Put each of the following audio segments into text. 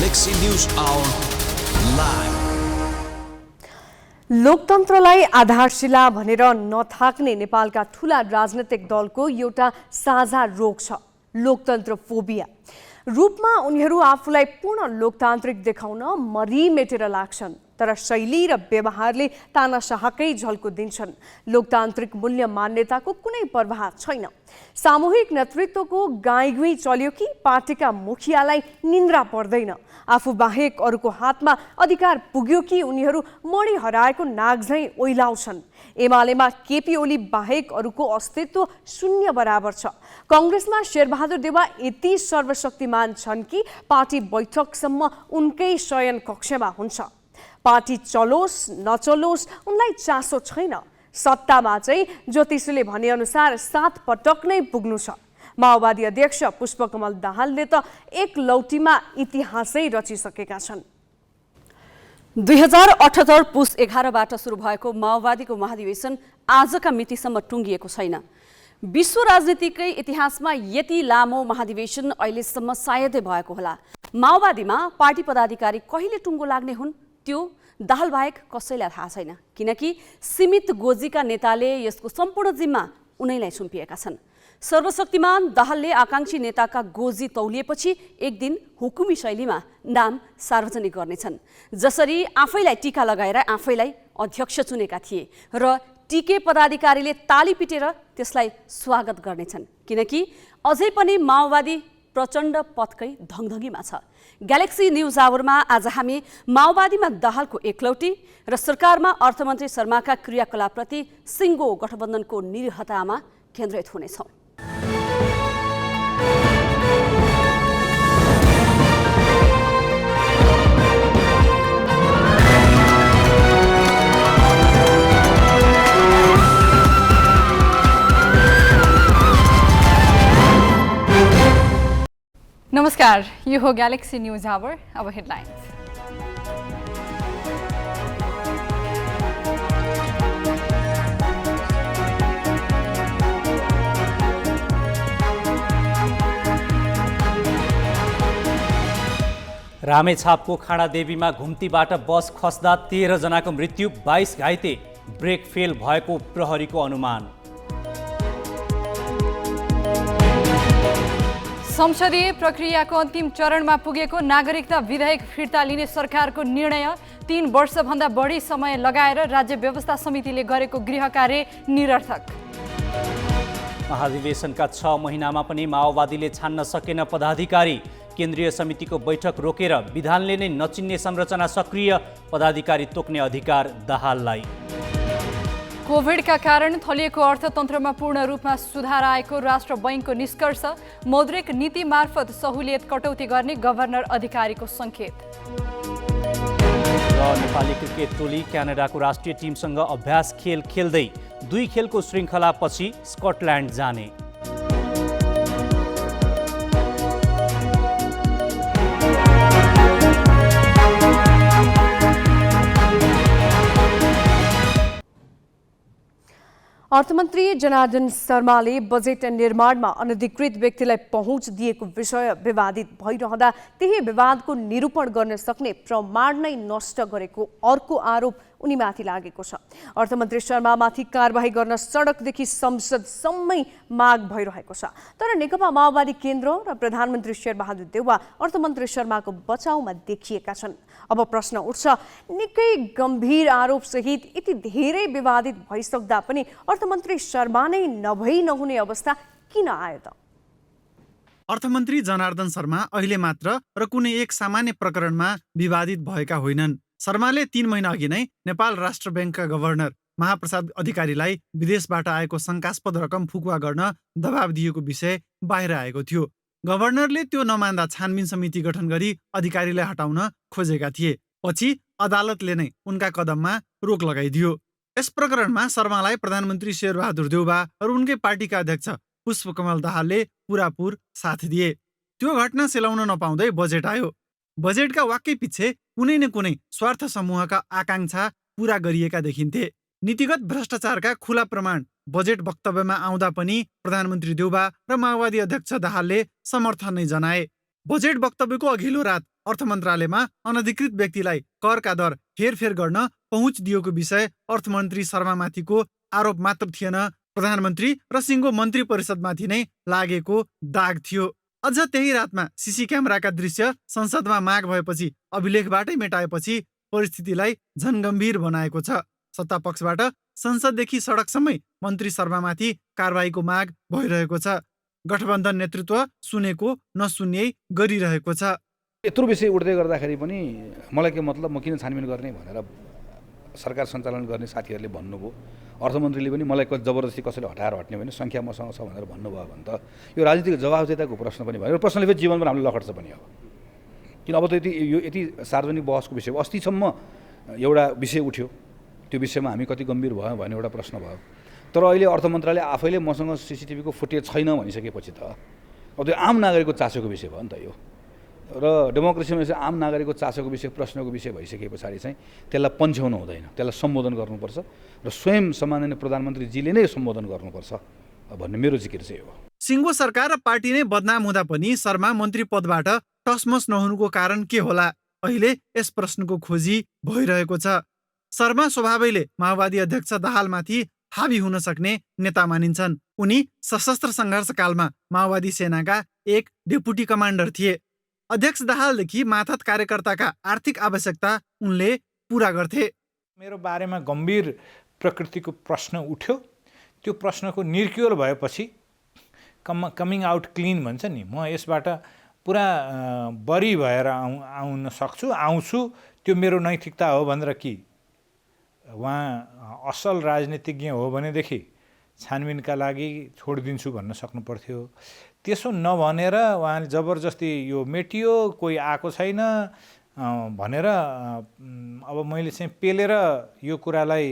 Galaxy News Hour live. लोकतन्त्रलाई आधारशिला भनेर नथाक्ने नेपालका ठूला राजनीतिक दलको एउटा साझा रोग छ, लोकतन्त्र फोबिया। रूपमा उनीहरू आफूलाई पूर्ण लोकतान्त्रिक देखाउन मरिमेटेर लाग्छन्, तर शैली र व्यवहारले तानाशाहकै झल्को दिन्छन्। लोकतान्त्रिक मूल्य मान्यताको कुनै प्रवाह छैन। सामूहिक नेतृत्वको गाईगुई चल्यो कि पार्टीका मुखियालाई निन्द्रा पर्दैन। आफू बाहेक अरूको हातमा अधिकार पुग्यो कि उनीहरू मणि हराएको नाग झैँ ओइलाउँछन्। एमालेमा केपी ओली बाहेक अरूको अस्तित्व शून्य बराबर छ। कांग्रेसमा शेरबहादुर देउवा यति सर्वशक्तिमान छन् कि पार्टी बैठकसम्म उनकै शयन कक्षमा हुन्छ। पार्टी चलोस् नचलोस् उनलाई चासो छैन। सत्तामा चाहिँ ज्योतिषीले भनेअनुसार 7 पटक नै पुग्नु छ। माओवादी अध्यक्ष पुष्पकमल दाहालले त एक लौटीमा इतिहासै रचिसकेका छन्। 2078 पुस 11बाट सुरु भएको माओवादीको महाधिवेशन आजका मितिसम्म टुङ्गिएको छैन। विश्व राजनीतिकै इतिहासमा यति लामो महाधिवेशन अहिलेसम्म सायदै भएको होला। माओवादीमा पार्टी पदाधिकारी कहिले टुङ्गो लाग्ने हुन् त्यो दाहाल बाहेक कसैलाई थाहा छैन, किनकि सीमित गोजीका नेताले यसको सम्पूर्ण जिम्मा उनैलाई सुम्पिएका छन्। सर्वशक्तिमान दाहालले आकांक्षी नेताका गोजी तौलिएपछि एक दिन हुकुमी शैलीमा नाम सार्वजनिक गर्नेछन्। जसरी आफैलाई टीका लगाएर आफैलाई अध्यक्ष चुनेका थिए र टीके पदाधिकारीले ताली पिटेर त्यसलाई स्वागत गर्नेछन्, किनकि अझै पनि माओवादी प्रचण्ड पथकै धङधङीमा छ। ग्यालेक्सी न्यूज आवरमा आज हामी माओवादीमा दाहालको एकलौटी र सरकारमा अर्थमन्त्री शर्माका क्रियाकलापप्रति सिङ्गो गठबन्धनको निरहतामा केन्द्रित हुनेछौँ। नमस्कार, यो हो ग्यालेक्सी न्यूज आवर। अब हेडलाइन्स। रामेछापको खाडादेवीमा घुम्तीबाट बस खस्दा 13 जनाको मृत्यु, 22 घाइते। ब्रेक फेल भएको प्रहरीको अनुमान। संसदीय प्रक्रियाको अन्तिम चरणमा पुगेको नागरिकता विधेयक फिर्ता लिने सरकारको निर्णय। 3 वर्षभन्दा बढी समय लगाएर राज्य व्यवस्था समितिले गरेको गृह कार्य निरर्थक। महाधिवेशनका 6 महिनामा पनि माओवादीले छान्न सकेन पदाधिकारी। केन्द्रीय समितिको बैठक रोकेर विधानले नै नचिन्ने संरचना सक्रिय, पदाधिकारी तोक्ने अधिकार दाहाललाई। कोभिडका कारण थलिएको अर्थतन्त्रमा पूर्ण रूपमा सुधार आएको राष्ट्र बैंकको निष्कर्ष। मौद्रिक नीति मार्फत सहुलियत कटौती गर्ने गभर्नर अधिकारीको सङ्केत। र नेपाली क्रिकेट टोली क्यानाडाको राष्ट्रिय टिमसँग अभ्यास खेल खेल्दै 2 खेलको श्रृङ्खलापछि स्कटल्यान्ड जाने। अर्थमन्त्री जनार्दन शर्माले बजेट निर्माणमा अनधिकृत व्यक्तिलाई पहुँच दिएको विषय विवादित भइरहँदा त्यही विवादको निरूपण गर्न सक्ने प्रमाण नै नष्ट गरेको अर्को आरोप उनीमाथि लागेको छ। अर्थमन्त्री शर्मामाथि कारबाही गर्न सडकदेखि संसदसम्मै माग भइरहेको छ। तर नेकपा माओवादी केन्द्र र प्रधानमन्त्री शेरबहादुर देउवा अर्थमन्त्री शर्माको बचाउमा देखिएका छन्। अब प्रश्न उठ्छ, निकै गम्भीर आरोपसहित यति धेरै विवादित भइसक्दा पनि अर्थमन्त्री शर्मा नै नभई नहुने अवस्था किन आयो त? अर्थमन्त्री जनार्दन शर्मा अहिले मात्र र कुनै एक सामान्य प्रकरणमा विवादित भएका होइनन्। शर्माले 3 महिना अघि नै नेपाल राष्ट्र ब्याङ्कका गभर्नर महाप्रसाद अधिकारीलाई विदेशबाट आएको शङ्कास्पद रकम फुकुवा गर्न दबाब दिएको विषय बाहिर आएको थियो। गभर्नरले त्यो नमान्दा छानबिन समिति गठन गरी अधिकारीलाई हटाउन खोजेका थिए। पछि अदालतले नै उनका कदममा रोक लगाइदियो। यस प्रकरणमा शर्मालाई प्रधानमन्त्री शेरबहादुर देउवा र उनकै पार्टीका अध्यक्ष पुष्पकमल दाहालले पुरापुर साथ दिए। त्यो घटना सेलाउन नपाउँदै बजेट आयो। बजेटका वाक्कै पछि कुनै न कुनै स्वार्थ समूहका आकांक्षा पूरा गरिएका देखिन्थे। नीतिगत भ्रष्टाचारका खुला प्रमाण बजेट वक्तव्यमा आउँदा पनि प्रधानमन्त्री देउवा र माओवादी अध्यक्ष दाहालले समर्थन नै जनाए। बजेट वक्तव्यको अघिल्लो रात अर्थ मन्त्रालयमा अनधिकृत व्यक्तिलाई करका दर हेरफेर गर्न पहुँच दिएको विषय अर्थमन्त्री शर्मामाथिको आरोप मात्र थिएन, प्रधानमन्त्री र सिङ्गो मन्त्री परिषदमाथि नै लागेको दाग थियो। अझ त्यही रातमा सिसी क्यामेराका दृश्य संसदमा माग भएपछि अभिलेखबाटै मेटाएपछि परिस्थितिलाई झन गम्भीर बनाएको छ। सत्तापक्षबाट संसददेखि सडकसम्मै मन्त्री शर्मामाथि कारबाहीको माग भइरहेको छ। गठबन्धन नेतृत्व सुनेको नसुन्ने गरिरहेको छ। यत्रो विषय उठ्दै गर्दाखेरि पनि मलाई के मतलब, म किन छानबिन गर्ने भनेर सरकार सञ्चालन गर्ने साथीहरूले भन्नुभयो। अर्थमन्त्रीले पनि मलाई जबरजस्ती कसैले हटाएर हट्ने भने सङ्ख्या मसँग छ भनेर भन्नुभयो भने त यो राजनीतिक जवाफदेताको प्रश्न पनि भयो। प्रश्नले फेरि जीवन पनि हामीले लखट्छ पनि अब, किन अब त यति सार्वजनिक बहसको विषय अस्तिसम्म एउटा विषय उठ्यो, त्यो विषयमा हामी कति गम्भीर भयौँ भन्ने एउटा प्रश्न भयो। तर अहिले अर्थ मन्त्रालय आफैले मसँग सिसिटिभीको फुटेज छैन भनिसकेपछि त अब त्यो आम नागरिकको चासोको विषय भयो नि त यो। र डेमोक्रेसीमा चाहिँ आम नागरिकको चासोको विषय, प्रश्नको विषय भइसके पछाडि चाहिँ त्यसलाई पन्छ्याउनु हुँदैन, त्यसलाई सम्बोधन गर्नुपर्छ र स्वयं सम्माननीय प्रधानमन्त्रीजीले नै सम्बोधन गर्नुपर्छ भन्ने मेरो जिकिर चाहिँ हो। सिङ्गो सरकार र पार्टी नै बदनाम हुँदा पनि शर्मा मन्त्री पदबाट टसमस नहुनुको कारण के होला? अहिले यस प्रश्नको खोजी भइरहेको छ। शर्मा स्वभावैले माओवादी अध्यक्ष दाहालमाथि हावी हुन सक्ने नेता मानिन्छन्। उनी सशस्त्र सङ्घर्षकालमा माओवादी सेनाका एक डेपुटी कमान्डर थिए। अध्यक्ष दाहालदेखि माथत कार्यकर्ताका आर्थिक आवश्यकता उनले पुरा गर्थे। मेरो बारेमा गम्भीर प्रकृतिको प्रश्न उठ्यो, त्यो प्रश्नको निर्क्युल भएपछि कमिङ आउट क्लिन भन्छ नि, म यसबाट पुरा बरी भएर आउन आउँछु, त्यो मेरो नैतिकता हो भनेर कि उहाँ असल राजनीतिज्ञ हो भनेदेखि छानबिनका लागि छोडिदिन्छु भन्न सक्नु पर्थ्यो। त्यसो नभनेर उहाँले जबरजस्ती यो मेटियो, कोही आएको छैन भनेर अब मैले चाहिँ पेलेर यो कुरालाई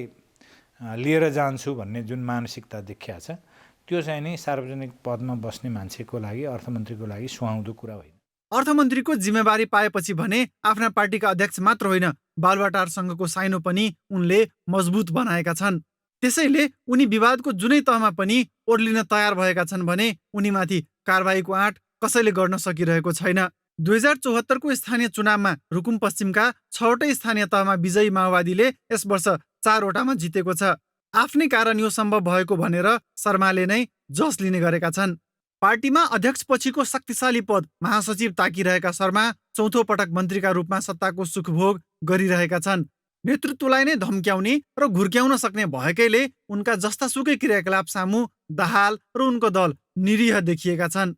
लिएर जान्छु भन्ने जुन मानसिकता देखिया छ, त्यो चाहिँ नि सार्वजनिक पदमा बस्ने मान्छेको लागि, अर्थमन्त्रीको लागि सुहाउँदो कुरा होइन। अर्थमन्त्रीको जिम्मेवारी पाएपछि भने आफ्ना पार्टीका अध्यक्ष मात्र होइन, बालुवाटारसँगको साइनो पनि उनले मजबुत बनाएका छन्। त्यसैले उनी विवादको जुनै तहमा पनि ओर्लिन तयार भएका छन् भने उनीमाथि कारबाहीको आँट कसैले गर्न सकिरहेको छैन। 2074 को स्थानीय चुनावमा रुकुम पश्चिमका 6वटै स्थानीय तहमा विजयी माओवादीले यस वर्ष 4वटामा जितेको छ। आफ्नै कारण यो सम्भव भएको भनेर शर्माले नै जस लिने गरेका छन्। पार्टीमा अध्यक्षपछिको शक्तिशाली पद महासचिव ताकिरहेका शर्मा चौथो पटक मन्त्रीका रूपमा सत्ताको सुखभोग गरिरहेका छन्। नेतृत्वलाई नै धम्क्याउने र घुर्क्याउन सक्ने भएकैले उनका जस्तासुकै क्रियाकलाप सामु दाहाल र उनको दल निरीह देखिएका छन्।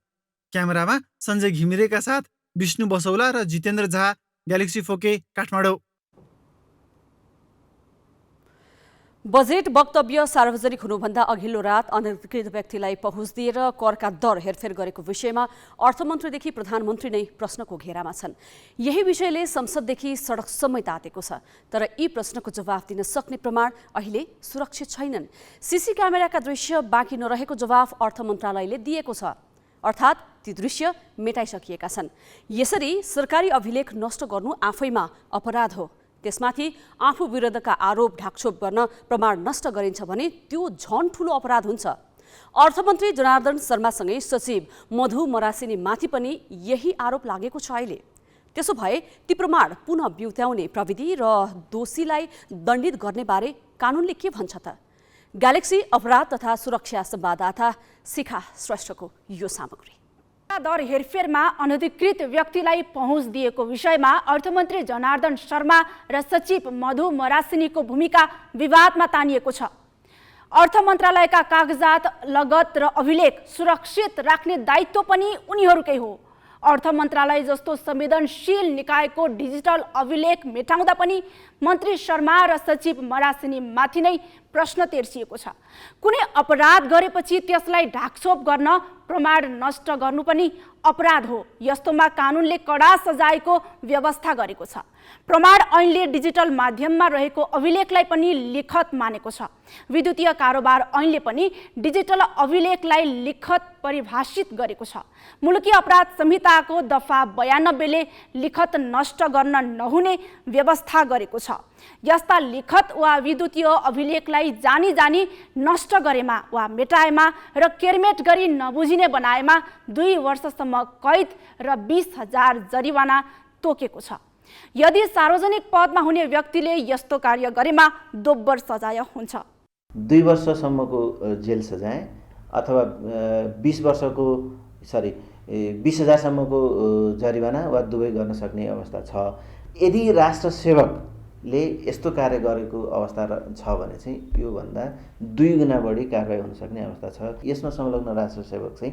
क्यामेरामा सञ्जय घिमिरेका साथ विष्णु बसौला र जितेन्द्र झा, ग्यालेक्सी फोके, काठमाडौँ। बजेट वक्तव्य सार्वजनिक हुनुभन्दा अघिल्लो रात अनधिकृत व्यक्तिलाई पहुँच दिएर करका दर हेरफेर गरेको विषयमा अर्थमन्त्रीदेखि प्रधानमन्त्री नै प्रश्नको घेरामा छन्। यही विषयले संसददेखि सडकसम्मै तातेको छ। तर यी प्रश्नको जवाफ दिन सक्ने प्रमाण अहिले सुरक्षित छैनन्। सिसी क्यामेराका दृश्य बाँकी नरहेको जवाफ अर्थ मन्त्रालयले दिएको छ, अर्थात् ती दृश्य मेटाइसकिएका छन्। यसरी सरकारी अभिलेख नष्ट गर्नु आफैमा अपराध हो। त्यसमाथि आफू विरुद्धका आरोप ढाकछोप गर्न प्रमाण नष्ट गरिन्छ भने त्यो झन ठुलो अपराध हुन्छ। अर्थमन्त्री जनार्दन शर्मासँगै सचिव मधु मरासिनी माथि पनि यही आरोप लागेको छ अहिले। त्यसो भए ती प्रमाण पुनः बिउत्याउने प्रविधि र दोषीलाई दण्डित गर्ने बारे कानुनले के भन्छ त? ग्यालेक्सी अपराध तथा सुरक्षा संवाददाता शिखा श्रेष्ठको यो सामग्री। दर हेरफेरमा अनधिकृत व्यक्तिलाई पहुँच दिएको विषयमा अर्थमन्त्री जनार्दन शर्मा र सचिव मधु मरासिनीको भूमिका विवादमा तानिएको छ। अर्थ मन्त्रालयका कागजात, लगत र अभिलेख सुरक्षित राख्ने दायित्व पनि उनीहरूकै हो। अर्थ मन्त्रालय जस्तो संवेदनशील निकायको डिजिटल अभिलेख मेटाउँदा पनि मन्त्री शर्मा र सचिव मरासिनी माथि नै प्रश्न तेर्सिएको छ। कुनै अपराध गरेपछि त्यसलाई ढाकछोप गर्न, प्रमाण नष्ट गर्नु पनि अपराध हो। यस्तोमा कानुनले कडा सजायको व्यवस्था गरेको छ। प्रमाण ऐनले डिजिटल माध्यममा रहेको अभिलेखलाई पनि लिखत मानेको छ। विद्युतीय कारोबार ऐनले पनि डिजिटल अभिलेखलाई लिखत परिभाषित गरेको छ। मुलुकी अपराध संहिताको दफा 92ले लिखत नष्ट गर्न नहुने व्यवस्था गरेको छ। यस्ता लिखत वा विद्युतीय अभिलेखलाई जानी जानी नष्ट गरेमा वा मेटाएमा र केरमेट गरी नबुझिने बनाएमा 2 वर्षसम्म कैद र 20,000 जरिवाना तोकेको छ। यदि सार्वजनिक पदमा हुने व्यक्तिले यस्तो कार्य गरेमा दोब्बर सजाय हुन्छ। 2 वर्षसम्मको जेल सजाय अथवा 20,000 सम्मको जरिवाना वा दुवै गर्न सक्ने अवस्था छ। यदि राष्ट्र सेवकले यस्तो कार्य गरेको अवस्था छ भने चाहिँ योभन्दा 2 गुणा बढी कारबाही हुन सक्ने अवस्था छ। यसमा संलग्न राष्ट्र सेवक चाहिँ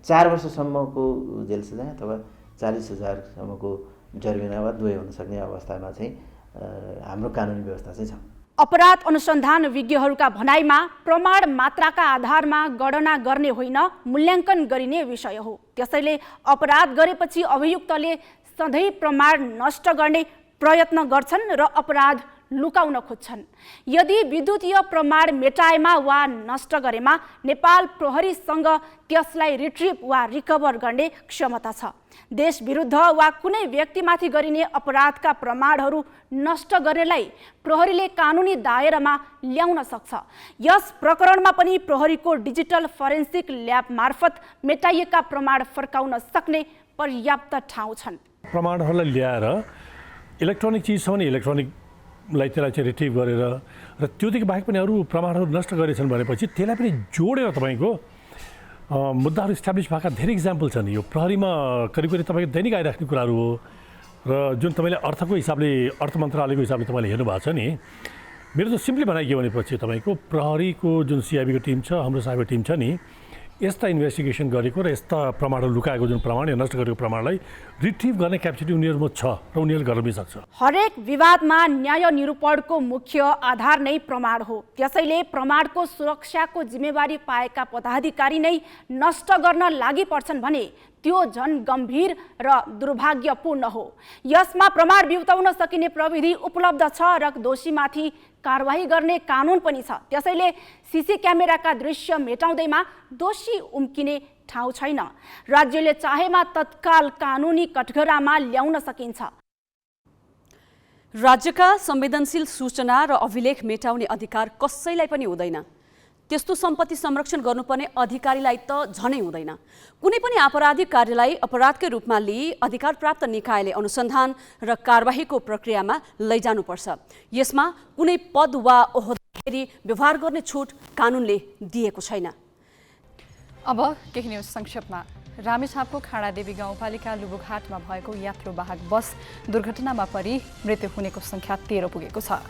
4 वर्षसम्मको जेल सजाय अथवा 40,000 सम्मको जरिवाना वा दुवै हुन सक्ने अवस्थामा चाहिँ हाम्रो कानुनी व्यवस्था चाहिँ छ। अपराध अनुसन्धान विज्ञहरूका भनाइमा प्रमाण मात्राका आधारमा गणना गर्ने होइन, मूल्याङ्कन गरिने विषय हो। त्यसैले अपराध गरेपछि अभियुक्तले सधैँ प्रमाण नष्ट गर्ने प्रयत्न गर्छन् र अपराध लुकाउन खोज्छन्। यदि विद्युतीय प्रमाण मेटाएमा वा नष्ट गरेमा नेपाल प्रहरीसँग त्यसलाई रिट्रिभ वा रिकभर गर्ने क्षमता छ। देश विरुद्ध वा कुनै व्यक्तिमाथि गरिने अपराधका प्रमाणहरू नष्ट गर्नेलाई प्रहरीले कानुनी दायरामा ल्याउन सक्छ। यस प्रकरणमा पनि प्रहरीको डिजिटल फोरेन्सिक ल्याब मार्फत मेटाइएका प्रमाण फर्काउन सक्ने पर्याप्त ठाउँ छन्। प्रमाणहरूलाई ल्याएर इलेक्ट्रोनिक चिज छ भने इलेक्ट्रोनिकलाई त्यसलाई चाहिँ रिट्रिभ गरेर र त्योदेखि बाहेक पनि अरू प्रमाणहरू नष्ट गरेछन् भनेपछि त्यसलाई पनि जोडेर तपाईँको मुद्दाहरू इस्टाब्लिस भएका धेरै इक्जाम्पल छन्। यो प्रहरीमा करिब करिब तपाईँको दैनिक आइराख्ने कुराहरू हो र जुन तपाईँले अर्थको हिसाबले अर्थ मन्त्रालयको हिसाबले तपाईँले हेर्नुभएको छ नि, मेरो त सिम्पली भनाइ के भनेपछि तपाईँको प्रहरीको जुन सिआइबीको टिम छ, हाम्रो साइबर टिम छ नि, यस्ता इन्भेस्टिगेसन गरेको र यस्ता प्रमाणहरू लुकाएको जुन प्रमाण या नष्ट गरेको प्रमाणलाई रिट्रिभ गर्ने क्यापेसिटी उनीहरूमा छ र उनीहरूले गर्न पनि सक्छ। हरेक विवादमा न्याय निरूपणको मुख्य आधार नै प्रमाण हो। त्यसैले प्रमाणको सुरक्षाको जिम्मेवारी पाएका पदाधिकारी नै नष्ट गर्न लागि पर्छन् भने त्यो झन् गम्भीर र दुर्भाग्यपूर्ण हो। यसमा प्रमाण बिउताउन सकिने प्रविधि उपलब्ध छ र दोषीमाथि कारवाही गर्ने कानुन पनि छ। त्यसैले सीसी क्यामेराका दृश्य मेटाउँदैमा दोषी उम्किने ठाउँ छैन। राज्यले चाहेमा तत्काल कानुनी कठघरामा ल्याउन सकिन्छ। राज्यका संवेदनशील सूचना र अभिलेख मेटाउने अधिकार कसैलाई पनि हुँदैन। त्यस्तो सम्पत्ति संरक्षण गर्नुपर्ने अधिकारीलाई त झनै हुँदैन। कुनै पनि आपराधिक कार्यलाई अपराधकै रूपमा लिई अधिकार प्राप्त निकायले अनुसन्धान र कारबाहीको प्रक्रियामा लैजानुपर्छ। यसमा कुनै पद वा ओहदाखेरि व्यवहार गर्ने छुट कानुनले दिएको छैन। अब केही न्युज संक्षेपमा। रामेछापको खाडादेवी गाउँपालिका लुबुघाटमा भएको यात्रुवाहक बस दुर्घटनामा परि मृत्यु हुनेको संख्या 13 पुगेको छ।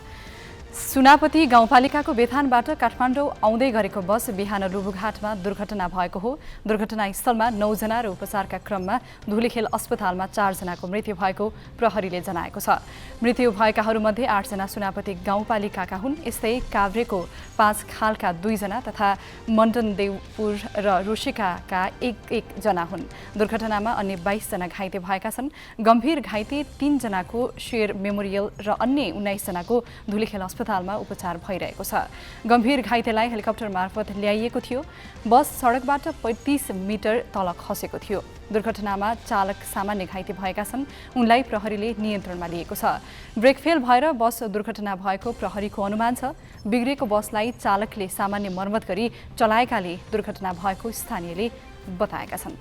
सुनापति गाउँपालिकाको बेथानबाट काठमाडौँ आउँदै गरेको बस बिहान लुबुघाटमा दुर्घटना भएको हो। दुर्घटनास्थलमा 9 जना र उपचारका क्रममा धुलीखेल अस्पतालमा 4 जनाको मृत्यु भएको प्रहरीले जनाएको छ। मृत्यु भएकाहरूमध्ये 8 जना सुनापति गाउँपालिकाका हुन्। यस्तै काभ्रेको 5 खालका 2 जना तथा मण्डनदेवपुर र रुसिकाका 1 जना हुन्। दुर्घटनामा अन्य 22 जना घाइते भएका छन्। गम्भीर घाइते 3 जनाको शेर मेमोरियल र अन्य 19 जनाको धुलीखेल अस्पतालमा उपचार भइरहेको छ। गम्भीर घाइतेलाई हेलिकप्टर मार्फत ल्याइएको थियो। बस सडकबाट 35 मिटर तल खसेको थियो। दुर्घटनामा चालक सामान्य घाइते भएका छन्। उनलाई प्रहरीले नियन्त्रणमा लिएको छ। ब्रेक फेल भएर बस दुर्घटना भएको प्रहरीको अनुमान छ। बिग्रेको बसलाई चालकले सामान्य मर्मत गरी चलाएकाले दुर्घटना भएको स्थानीयले बताएका छन्।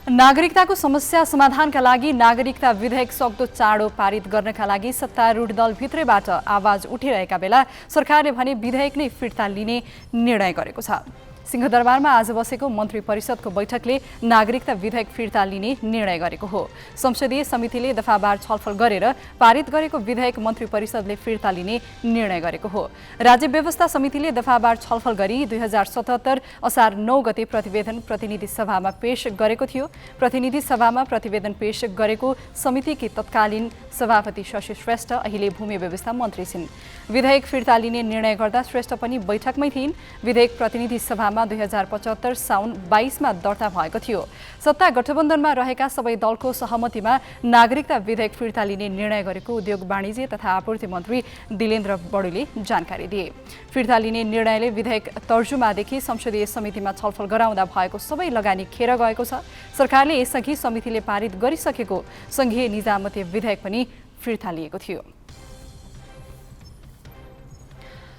नागरिकताको समस्या समाधानका लागि नागरिकता विधेयक सक्दो चाँडो पारित गर्नका लागि सत्तारूढ दल भित्रैबाट आवाज उठिरहेका बेला सरकारले भने विधेयक नै फिर्ता लिने निर्णय गरेको छ। सिंहदरबारमा आज बसेको मन्त्री परिषदको बैठकले नागरिकता विधेयक फिर्ता लिने निर्णय गरेको हो। संसदीय समितिले दफावार छलफल गरेर पारित गरेको विधेयक मन्त्री परिषदले फिर्ता लिने निर्णय गरेको हो। राज्य व्यवस्था समितिले दफावार छलफल गरी 2077 असार 9 गते प्रतिवेदन प्रतिनिधि सभामा पेश गरेको थियो। प्रतिनिधि सभामा प्रतिवेदन पेश गरेको समितिकी तत्कालीन सभापति शशि श्रेष्ठ अहिले भूमि व्यवस्था मन्त्री छिन्। विधेयक फिर्ता लिने निर्णय गर्दा श्रेष्ठ पनि बैठकमै थिइन्। विधेयक प्रतिनिधि सभामा सालमा 2075 साउन 22मा दर्ता भएको थियो। सत्ता गठबन्धनमा रहेका सबै दलको सहमतिमा नागरिकता विधेयक फिर्ता लिने निर्णय गरेको उद्योग वाणिज्य तथा आपूर्ति मन्त्री दिलेन्द्र बडुले जानकारी दिए। फिर्ता लिने निर्णयले विधेयक तर्जुमादेखि संसदीय समितिमा छलफल गराउँदा भएको सबै लगानी खेर गएको छ। सरकारले यसअघि समितिले पारित गरिसकेको संघीय निजामती विधेयक पनि फिर्ता लिएको थियो।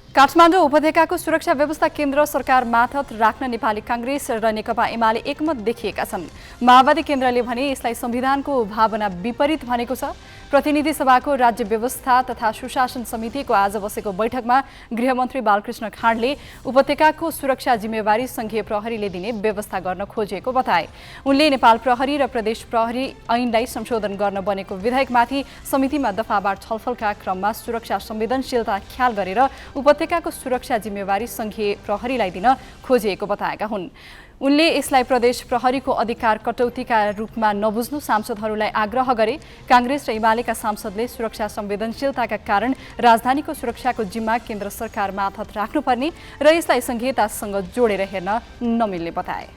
काठमाडौँ उपत्यकाको सुरक्षा व्यवस्था केन्द्र सरकार मार्फत राख्न नेपाली कांग्रेस र नेकपा एमाले एकमत देखिएका छन्। माओवादी केन्द्रले भने यसलाई संविधानको भावना विपरीत भनेको छ। प्रतिनिधि सभाको राज्य व्यवस्था तथा सुशासन समितिको आज बसेको बैठकमा गृहमन्त्री बालकृष्ण खाँडले उपत्यकाको सुरक्षा जिम्मेवारी संघीय प्रहरीले दिने व्यवस्था गर्न खोजेको बताए। उनले नेपाल प्रहरी र प्रदेश प्रहरी ऐनलाई संशोधन गर्न बनेको विधेयकमाथि समितिमा दफावार छलफलका क्रममा सुरक्षा संवेदनशीलता ख्याल गरेर उपत्यकाको सुरक्षा जिम्मेवारी संघीय प्रहरीलाई दिन खोजिएको बताएका हुन्। उनले यसलाई प्रदेश प्रहरीको अधिकार कटौतीका रूपमा नबुझ्नु सांसदहरूलाई आग्रह गरे। कांग्रेस र एमालेका सांसदले सुरक्षा संवेदनशीलताका कारण राजधानीको सुरक्षाको जिम्मा केन्द्र सरकार मार्फत राख्नुपर्ने र यसलाई संघीयतासँग जोडेर हेर्न नमिल्ने बताए।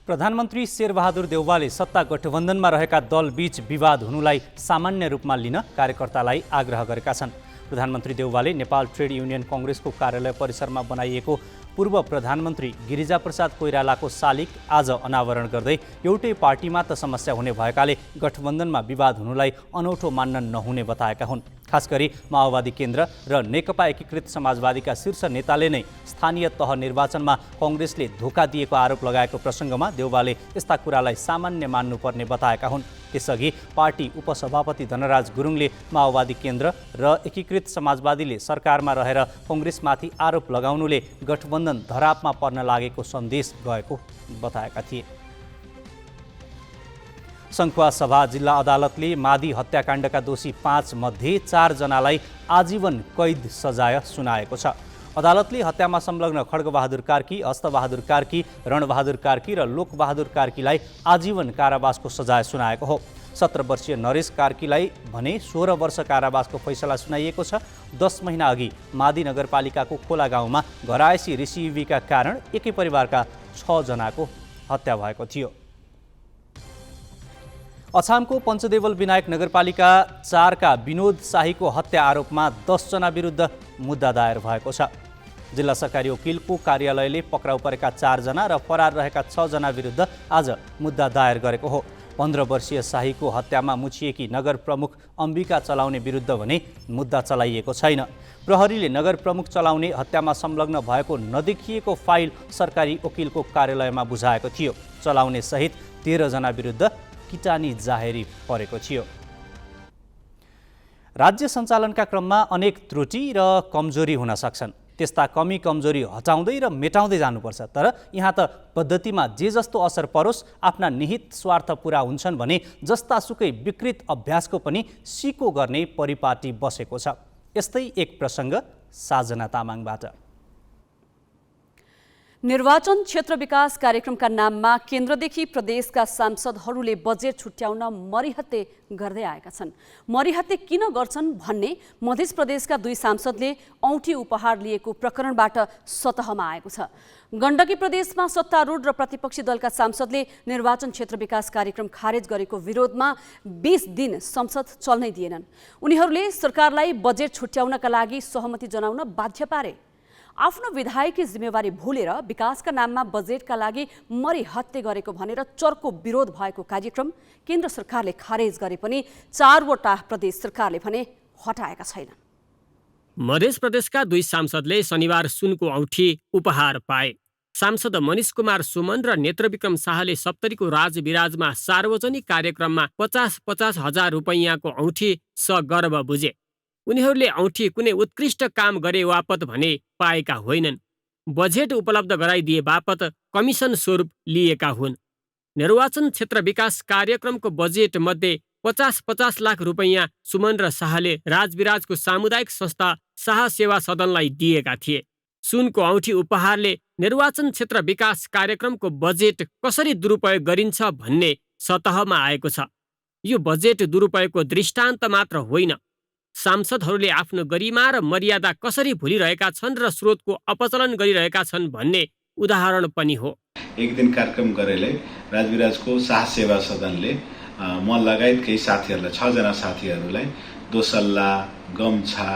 प्रधानमन्त्री शेरबहादुर देउवाले सत्ता गठबन्धनमा रहेका दलबीच विवाद हुनुलाई सामान्य रूपमा लिन कार्यकर्तालाई आग्रह गरेका छन्। प्रधानमन्त्री देउवाले नेपाल ट्रेड युनियन कङ्ग्रेसको कार्यालय परिसरमा बनाइएको पूर्व प्रधानमन्त्री गिरिजाप्रसाद कोइरालाको शालिग आज अनावरण गर्दै एउटै पार्टीमा त समस्या हुने भएकाले गठबन्धनमा विवाद हुनुलाई अनौठो मान्न नहुने बताएका हुन्। खास गरी माओवादी केन्द्र र नेकपा एकीकृत समाजवादीका शीर्ष नेताले नै स्थानीय तह निर्वाचनमा कङ्ग्रेसले धोका दिएको आरोप लगाएको प्रसङ्गमा देउवाले यस्ता कुरालाई सामान्य मान्नुपर्ने बताएका हुन्। त्यसअघि पार्टी उपसभापति धनराज गुरुङले माओवादी केन्द्र र एकीकृत समाजवादीले सरकारमा रहेर कङ्ग्रेसमाथि आरोप लगाउनुले गठबन्धन धरापमा पर्न लागेको सन्देश गएको बताएका थिए। सङ्खुवा सभा जिल्ला अदालतले मादी हत्याकाण्डका दोषी 5 मध्ये 4 जनालाई आजीवन कैद सजाय सुनाएको छ। अदालतले हत्यामा संलग्न खड्गबहादुर कार्की, हस्तबहादुर कार्की, रणबहादुर कार्की र लोकबहादुर कार्कीलाई आजीवन कारावासको सजाय सुनाएको हो। 17 वर्षीय नरेश कार्कीलाई भने 16 वर्ष कारावासको फैसला सुनाइएको छ। 10 महिना अघि मादी नगरपालिकाको खोला गाउँमा घरायसी रिसिभीका कारण एकै परिवारका 6 जनाको हत्या भएको थियो। अछामको पञ्चदेवल विनायक नगरपालिका 4 का विनोद शाहीको हत्या आरोपमा 10 जना विरुद्ध मुद्दा दायर भएको छ। जिल्ला सरकारी वकिलको कार्यालयले पक्राउ परेका 4 जना र फरार रहेका 6 जना विरुद्ध आज मुद्दा दायर गरेको हो। 15 वर्षीय शाहीको हत्यामा मुछिएकी नगर प्रमुख अम्बिका चलाउने विरुद्ध भने मुद्दा चलाइएको छैन। प्रहरीले नगर प्रमुख चलाउने हत्यामा संलग्न भएको नदेखिएको फाइल सरकारी वकिलको कार्यालयमा बुझाएको थियो। चलाउने सहित 13 जना विरुद्ध किटानी जाहेरी परेको थियो। राज्य सञ्चालनका क्रममा अनेक त्रुटि र कमजोरी हुन सक्छन्। त्यस्ता कमी कमजोरी हटाउँदै र मेटाउँदै जानुपर्छ। तर यहाँ त पद्धतिमा जे जस्तो असर परोस् आफ्ना निहित स्वार्थ पुरा हुन्छन् भने जस्तासुकै विकृत अभ्यासको पनि सिको गर्ने परिपाटी बसेको छ। यस्तै एक प्रसङ्ग साजना तामाङबाट। निर्वाचन क्षेत्र विकास कार्यक्रमका नाममा केन्द्रदेखि प्रदेशका सांसदहरूले बजेट छुट्याउन मरिहत्ते गर्दै आएका छन्। मरिहत्ते किन गर्छन् भन्ने मध्य प्रदेशका 2 सांसदले औँठी उपहार लिएको प्रकरणबाट सतहमा आएको छ। गण्डकी प्रदेशमा सत्तारूढ र प्रतिपक्षी दलका सांसदले निर्वाचन क्षेत्र विकास कार्यक्रम खारेज गरेको विरोधमा 20 दिन संसद चल्नै दिएनन्। उनीहरूले सरकारलाई बजेट छुट्याउनका लागि सहमति जनाउन बाध्य पारे। आफ्नो विधायकी जिम्मेवारी भुलेर विकासका नाममा बजेटका लागि मरिहत्ते गरेको भनेर चर्को विरोध भएको कार्यक्रम केन्द्र सरकारले खारेज गरे पनि 4 वटा प्रदेश सरकारले भने हटाएका छैनन्। मध्य प्रदेशका 2 सांसदले शनिबार सुनको औँठी उपहार पाए। सांसद मनिष कुमार सुमन र नेत्रविक्रम शाहले सप्तरीको राजविराजमा सार्वजनिक कार्यक्रममा 50-50 हजार रुपैयाँको औँठी सगर्व बुझे। उनीहरूले औँठी कुनै उत्कृष्ट काम गरे वापत भने पाएका होइनन्। बजेट उपलब्ध गराइदिए बापत कमिसन स्वरूप लिएका हुन्। निर्वाचन क्षेत्र विकास कार्यक्रमको बजेट मध्ये 50-50 लाख रुपैयाँ सुमन र शाहले राजविराजको सामुदायिक संस्था शाह सेवा सदनलाई दिएका थिए। सुनको औँठी उपहारले निर्वाचन क्षेत्र विकास कार्यक्रमको बजेट कसरी दुरुपयोग गरिन्छ भन्ने सतहमा आएको छ। यो बजेट दुरुपयोगको दृष्टान्त मात्र होइन, सांसदहरूले आफ्नो गरिमा र मर्यादा कसरी भुलिरहेका छन् र स्रोतको अपचलन गरिरहेका छन् भन्ने उदाहरण पनि हो। एक दिन कार्यक्रम गरेलै राजविराजको साहस सेवा सदनले म लगायत केही साथीहरूलाई 6 जना साथीहरूलाई दोसल्ला, गम्छा,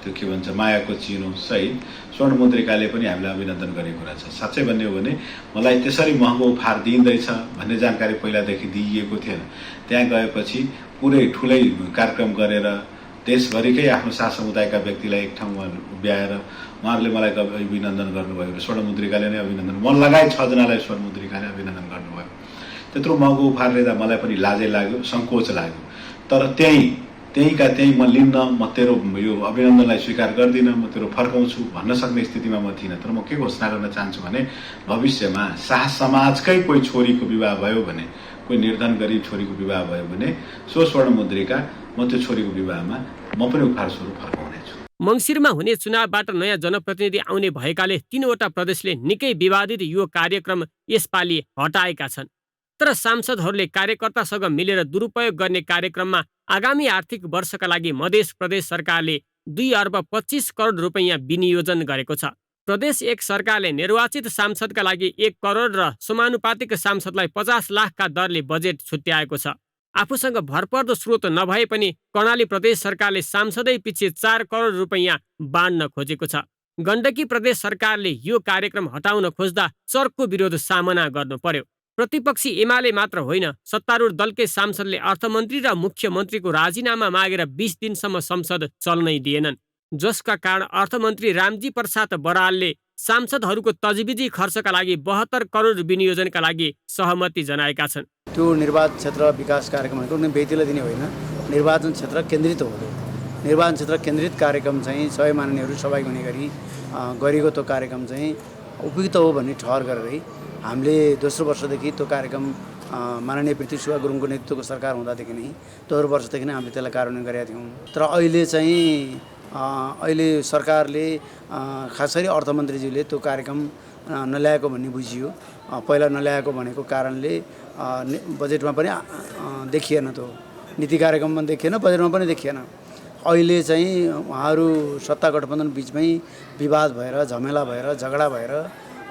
त्यो के भन्छ मायाको चिनो सहित स्वर्ण मुद्रिकाले पनि हामीलाई अभिनन्दन गरेको रहेछ। साँच्चै भन्ने हो भने मलाई त्यसरी महँगो उपहार दिइँदैछ भन्ने जानकारी पहिलादेखि दिइएको थिएन। त्यहाँ गएपछि पुरै ठुलै कार्यक्रम गरेर देशभरिकै आफ्नो साथ समुदायका व्यक्तिलाई एक ठाउँमा ब्याएर उहाँहरूले मलाई अभिनन्दन गर्नुभयो र स्वर्ण मुद्रिकाले नै अभिनन्दन, म लगायत 6 जनालाई स्वर्ण मुद्रिकाले अभिनन्दन गर्नुभयो। त्यत्रो महँगो उपहार लिँदा मलाई पनि लाजै लाग्यो, सङ्कोच लाग्यो। तर त्यहीँका त्यहीँ म लिन्न, म तेरो यो अभिनन्दनलाई स्वीकार गर्दिनँ, म तेरो फर्काउँछु भन्न सक्ने स्थितिमा म थिइनँ। तर म के घोषणा गर्न चाहन्छु भने भविष्यमा साहस समाजकै कोही छोरीको विवाह भयो भने, कोही निर्धन गरिब छोरीको विवाह भयो भने सो स्वर्ण मुद्रिका म त्यो छोरीको विवाहमा म पनि उपहार स्वरूप फर्काउनेछु। मङ्सिरमा हुने चुनावबाट नयाँ जनप्रतिनिधि आउने भएकाले 3वटा प्रदेशले निकै विवादित यो कार्यक्रम यसपालि हटाएका छन्। तर सांसदहरूले कार्यकर्तासँग मिलेर दुरुपयोग गर्ने कार्यक्रममा आगामी आर्थिक वर्षका लागि मध्य प्रदेश सरकारले 2 अर्ब 25 करोड रुपैयाँ विनियोजन गरेको छ। प्रदेश 1 सरकारले निर्वाचित सांसदका लागि 1 करोड र समानुपातिक सांसदलाई 50 लाखका दरले बजेट छुट्याएको छ। आफूसँग भरपर्दो स्रोत नभए पनि कर्णाली प्रदेश सरकारले सांसदै पछि 4 करोड रुपैयाँ बाँड्न खोजेको छ। गण्डकी प्रदेश सरकारले यो कार्यक्रम हटाउन खोज्दा चर्को विरोध सामना गर्नु पर्यो। प्रतिपक्षी एमाले मात्र होइन, सत्तारूढ दलकै सांसदले अर्थमन्त्री र मुख्यमन्त्रीको राजीनामा मागेर 20 दिनसम्म संसद चल्नै दिएनन्, जसका कारण अर्थमन्त्री रामजी प्रसाद बरालले सांसदहरूको तजविजी खर्चका लागि 72 करोड विनियोजनका लागि सहमति जनाएका छन्। त्यो निर्वाचन क्षेत्र विकास कार्यक्रमहरूको कुनै व्यक्तिलाई दिने होइन, निर्वाचन क्षेत्र केन्द्रित हो। निर्वाचन क्षेत्र केन्द्रित कार्यक्रम चाहिँ सबै माननीयहरू सहभागी हुने गरी गरेको त्यो कार्यक्रम चाहिँ उपयुक्त हो भन्ने ठहर गरेरै हामीले दोस्रो वर्षदेखि त्यो कार्यक्रम माननीय पृथ्वी सुब्बा गुरुङको नेतृत्वको सरकार हुँदादेखि नै दोस्रो वर्षदेखि नै हामीले त्यसलाई कार्यान्वयन गरेका थियौँ। तर अहिले सरकारले खास गरी अर्थमन्त्रीज्यूले त्यो कार्यक्रम नल्याएको भन्ने बुझियो। पहिला नल्याएको भनेको कारणले बजेटमा पनि देखिएन, त्यो नीति कार्यक्रममा देखिएन, बजेटमा पनि देखिएन। अहिले चाहिँ उहाँहरू सत्ता गठबन्धन बिचमै विवाद भएर, झमेला भएर, झगडा भएर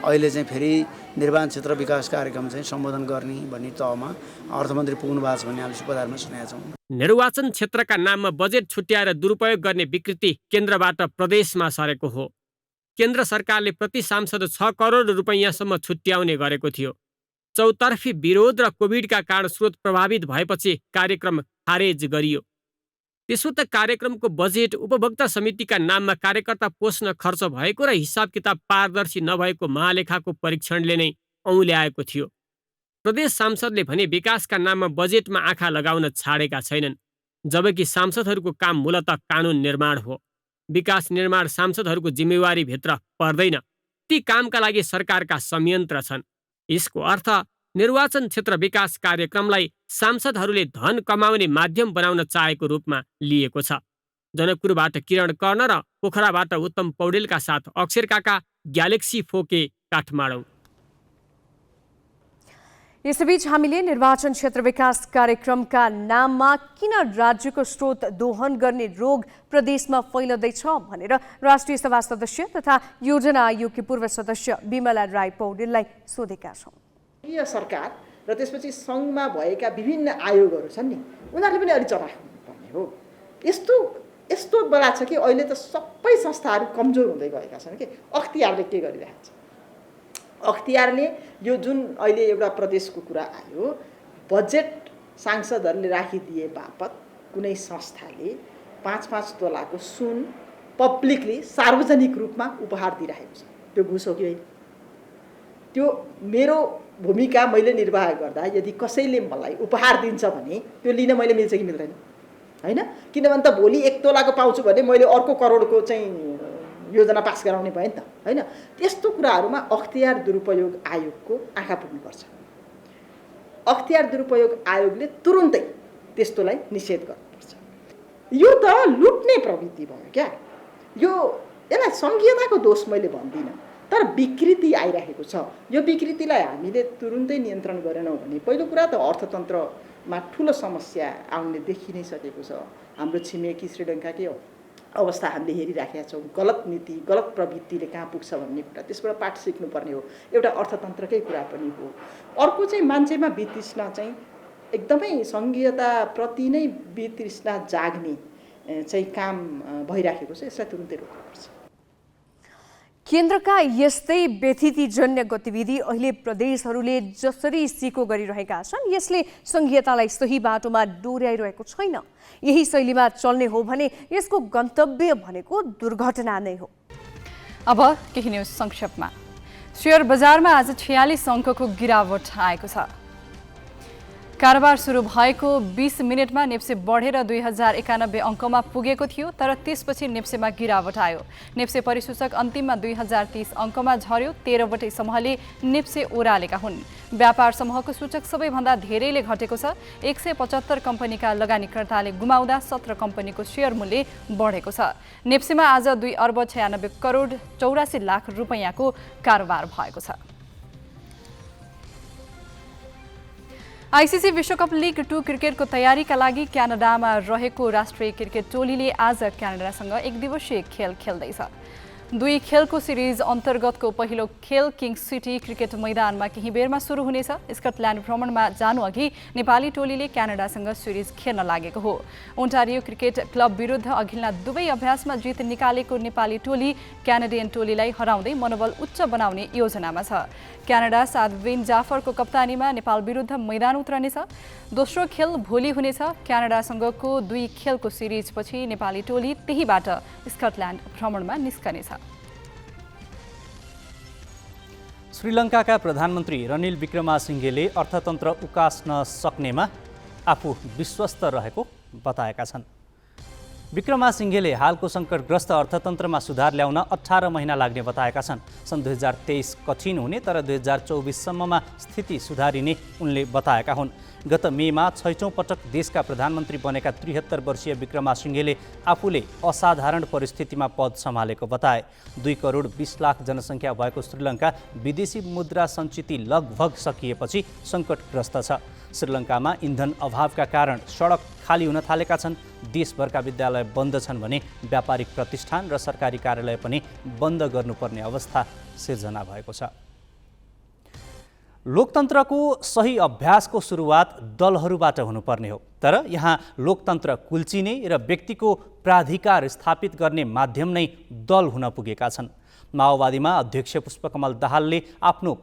अहिले चाहिँ फेरि निर्वाचन क्षेत्र विकास कार्यक्रम चाहिँ सम्बोधन गर्ने भन्ने तहमा अर्थमन्त्री पुग्नु भएको छ भन्ने हामीले सुपदारमा सुनेका छौँ। निर्वाचन क्षेत्रका नाममा बजेट छुट्याएर दुरुपयोग गर्ने विकृति केन्द्रबाट प्रदेशमा सरेको हो। केन्द्र सरकारले प्रति सांसद 6 करोड रुपैयाँसम्म छुट्याउने गरेको थियो। चौतर्फी विरोध र कोभिडका कारण स्रोत प्रभावित भएपछि कार्यक्रम खारेज गरियो। त्यसो त कार्यक्रमको बजेट उपभोक्ता समितिका नाममा कार्यकर्ता पोस्न खर्च भएको र हिसाब किताब पारदर्शी नभएको महालेखाको परीक्षणले नै औँल्याएको थियो। प्रदेश सांसदले भने विकासका नाममा बजेटमा आँखा लगाउन छाडेका छैनन्, जबकि सांसदहरूको काम मूलतः कानुन निर्माण हो। विकास निर्माण सांसदहरूको जिम्मेवारीभित्र पर्दैन, ती कामका लागि सरकारका संयन्त्र छन्। यसको अर्थ निर्वाचन क्षेत्र विकास कार्यक्रमलाई सांसदहरूले धन कमाउने माध्यम बनाउन चाहेको रूपमा लिएको छ। जनकपुरबाट किरण कर्ण र पोखराबाट उत्तम पौडेलका साथ अक्षर काका, ग्यालेक्सी 4K, काठमाडौँ। यसैबीच हामीले निर्वाचन क्षेत्र विकास कार्यक्रमका नाममा किन राज्यको स्रोत दोहन गर्ने रोग प्रदेशमा फैलदैछ भनेर राष्ट्रिय सभा सदस्य तथा योजना आयोगकी पूर्व सदस्य बिमला राई पौडेललाई सोधेका छौँ। सरकार र त्यसपछि सङ्घमा भएका विभिन्न आयोगहरू छन् नि, उनीहरूले पनि अलिक चटाख हुनुपर्ने हो। यस्तो बेला छ कि अहिले त सबै संस्थाहरू कमजोर हुँदै गएका छन् कि अख्तियारले के गरिरहेको छ। अख्तियारले यो जुन अहिले एउटा प्रदेशको कुरा आयो, बजेट सांसदहरूले राखिदिए बापत कुनै संस्थाले 5-5 तोलाको सुन पब्लिकली सार्वजनिक रूपमा उपहार दिइरहेको छ। त्यो घुस हो कि होइन? त्यो मेरो भूमिका मैले निर्वाह गर्दा यदि कसैले मलाई उपहार दिन्छ भने त्यो लिन मैले मिल्छ कि मिल्दैन? होइन, किनभने त भोलि 1 तोलाको पाउँछु भने मैले अर्को करोडको चाहिँ योजना पास गराउने भयो नि त, होइन? त्यस्तो कुराहरूमा अख्तियार दुरुपयोग आयोगको आँखा पुग्नुपर्छ। अख्तियार दुरुपयोग आयोगले तुरुन्तै त्यस्तोलाई निषेध गर्नुपर्छ। यो त लुट्ने प्रवृत्ति भयो क्या। यसलाई सङ्घीयताको दोष मैले भन्दिनँ, तर विकृति आइरहेको छ। यो विकृतिलाई हामीले तुरुन्तै नियन्त्रण गरेनौँ भने पहिलो कुरा त अर्थतन्त्रमा ठुलो समस्या आउने देखि नै सकेको छ। हाम्रो छिमेकी श्रीलङ्काकै अवस्था हामीले हेरिराखेका छौँ। गलत नीति गलत प्रवृत्तिले कहाँ पुग्छ भन्ने कुरा, त्यसबाट पाठ सिक्नुपर्ने हो। एउटा अर्थतन्त्रकै कुरा पनि हो। अर्को चाहिँ मान्छेमा वितृष्णा चाहिँ एकदमै सङ्घीयताप्रति नै वितृष्णा जाग्ने चाहिँ काम भइराखेको छ। यसलाई तुरुन्तै रोक्नुपर्छ। केन्द्रका यस्तै व्यथितिजन्य गतिविधि अहिले प्रदेशहरूले जसरी सिको गरिरहेका छन् यसले सङ्घीयतालाई सही बाटोमा डोर्याइरहेको छैन। यही शैलीमा चल्ने हो भने यसको गन्तव्य भनेको दुर्घटना नै हो। अब केही न्युज संक्षेपमा। शेयर बजारमा आज 46 अङ्कको गिरावट आएको छ। कारोबार सुरु भएको 20 मिनटमा नेप्से बढेर 2091 अङ्कमा पुगेको थियो, तर त्यसपछि नेप्सेमा गिरावट आयो। नेप्से परिसूचक अन्तिममा 2030 अङ्कमा झर्यो। 13वटै समूहले नेप्से ओह्रालेका हुन्। व्यापार समूहको सूचक सबैभन्दा धेरैले घटेको छ। 175 कम्पनीका लगानीकर्ताले गुमाउँदा 17 कम्पनीको सेयर मूल्य बढेको छ। नेप्सेमा आज 2 अर्ब 96 करोड 84 लाख रुपैयाँको कारोबार भएको छ। आइसिसी विश्वकप लिग 2 क्रिकेटको तयारीका लागि क्यानाडामा रहेको राष्ट्रिय क्रिकेट टोलीले आज क्यानाडासँग एक दिवसीय खेल खेल्दैछ। 2 खेलको सिरिज अन्तर्गतको पहिलो खेल किङ्स सिटी क्रिकेट मैदानमा केही बेरमा सुरु हुनेछ। स्कटल्यान्ड भ्रमणमा जानुअघि नेपाली टोलीले क्यानाडासँग सिरिज खेल्न लागेको हो। ओन्टारियो क्रिकेट क्लब विरुद्ध अघिल्ला दुवै अभ्यासमा जित निकालेको नेपाली टोली क्यानाडियन टोलीलाई हराउँदै मनोबल उच्च बनाउने योजनामा छ। क्यानाडा सादविन जाफरको कप्तानीमा नेपाल विरुद्ध मैदान उत्रनेछ। दोस्रो खेल भोलि हुनेछ। क्यानाडासँगको 2 खेलको सिरिजपछि नेपाली टोली त्यहीबाट स्कटल्यान्ड भ्रमणमा निस्कनेछ। श्रीलङ्काका प्रधानमन्त्री रनिल विक्रमासिंघेले अर्थतन्त्र उकास्न सक्नेमा आफू विश्वस्त रहेको बताएका छन्। विक्रमासिंघेले हालको सङ्कटग्रस्त अर्थतन्त्रमा सुधार ल्याउन 18 महिना लाग्ने बताएका छन्। सन् 2023 कठिन हुने तर 2024 सम्ममा स्थिति सुधारिने उनले बताएका हुन्। गत मेमा 6औं पटक देशका प्रधानमन्त्री बनेका 73 वर्षीय विक्रमासिंघेले आफूले असाधारण परिस्थितिमा पद सम्हालेको बताए। 2 करोड 20 लाख जनसङ्ख्या भएको श्रीलङ्का विदेशी मुद्रा सञ्चिति लगभग सकिएपछि सङ्कटग्रस्त छ। श्रीलङ्कामा इन्धन अभावका कारण सडक खाली हुन थालेका छन्। देशभरका विद्यालय बन्द छन् भने व्यापारिक प्रतिष्ठान र सरकारी कार्यालय पनि बन्द गर्नुपर्ने अवस्था सिर्जना भएको छ। लोकतन्त्रको सही अभ्यासको सुरुवात दलहरूबाट हुनुपर्ने हो, तर यहाँ लोकतन्त्र कुल्चिने र व्यक्तिको प्राधिकार स्थापित गर्ने माध्यम नै दल हुन पुगेका छन्। माओवादीमा अध्यक्ष पुष्पकमल दाहालले आफ्नो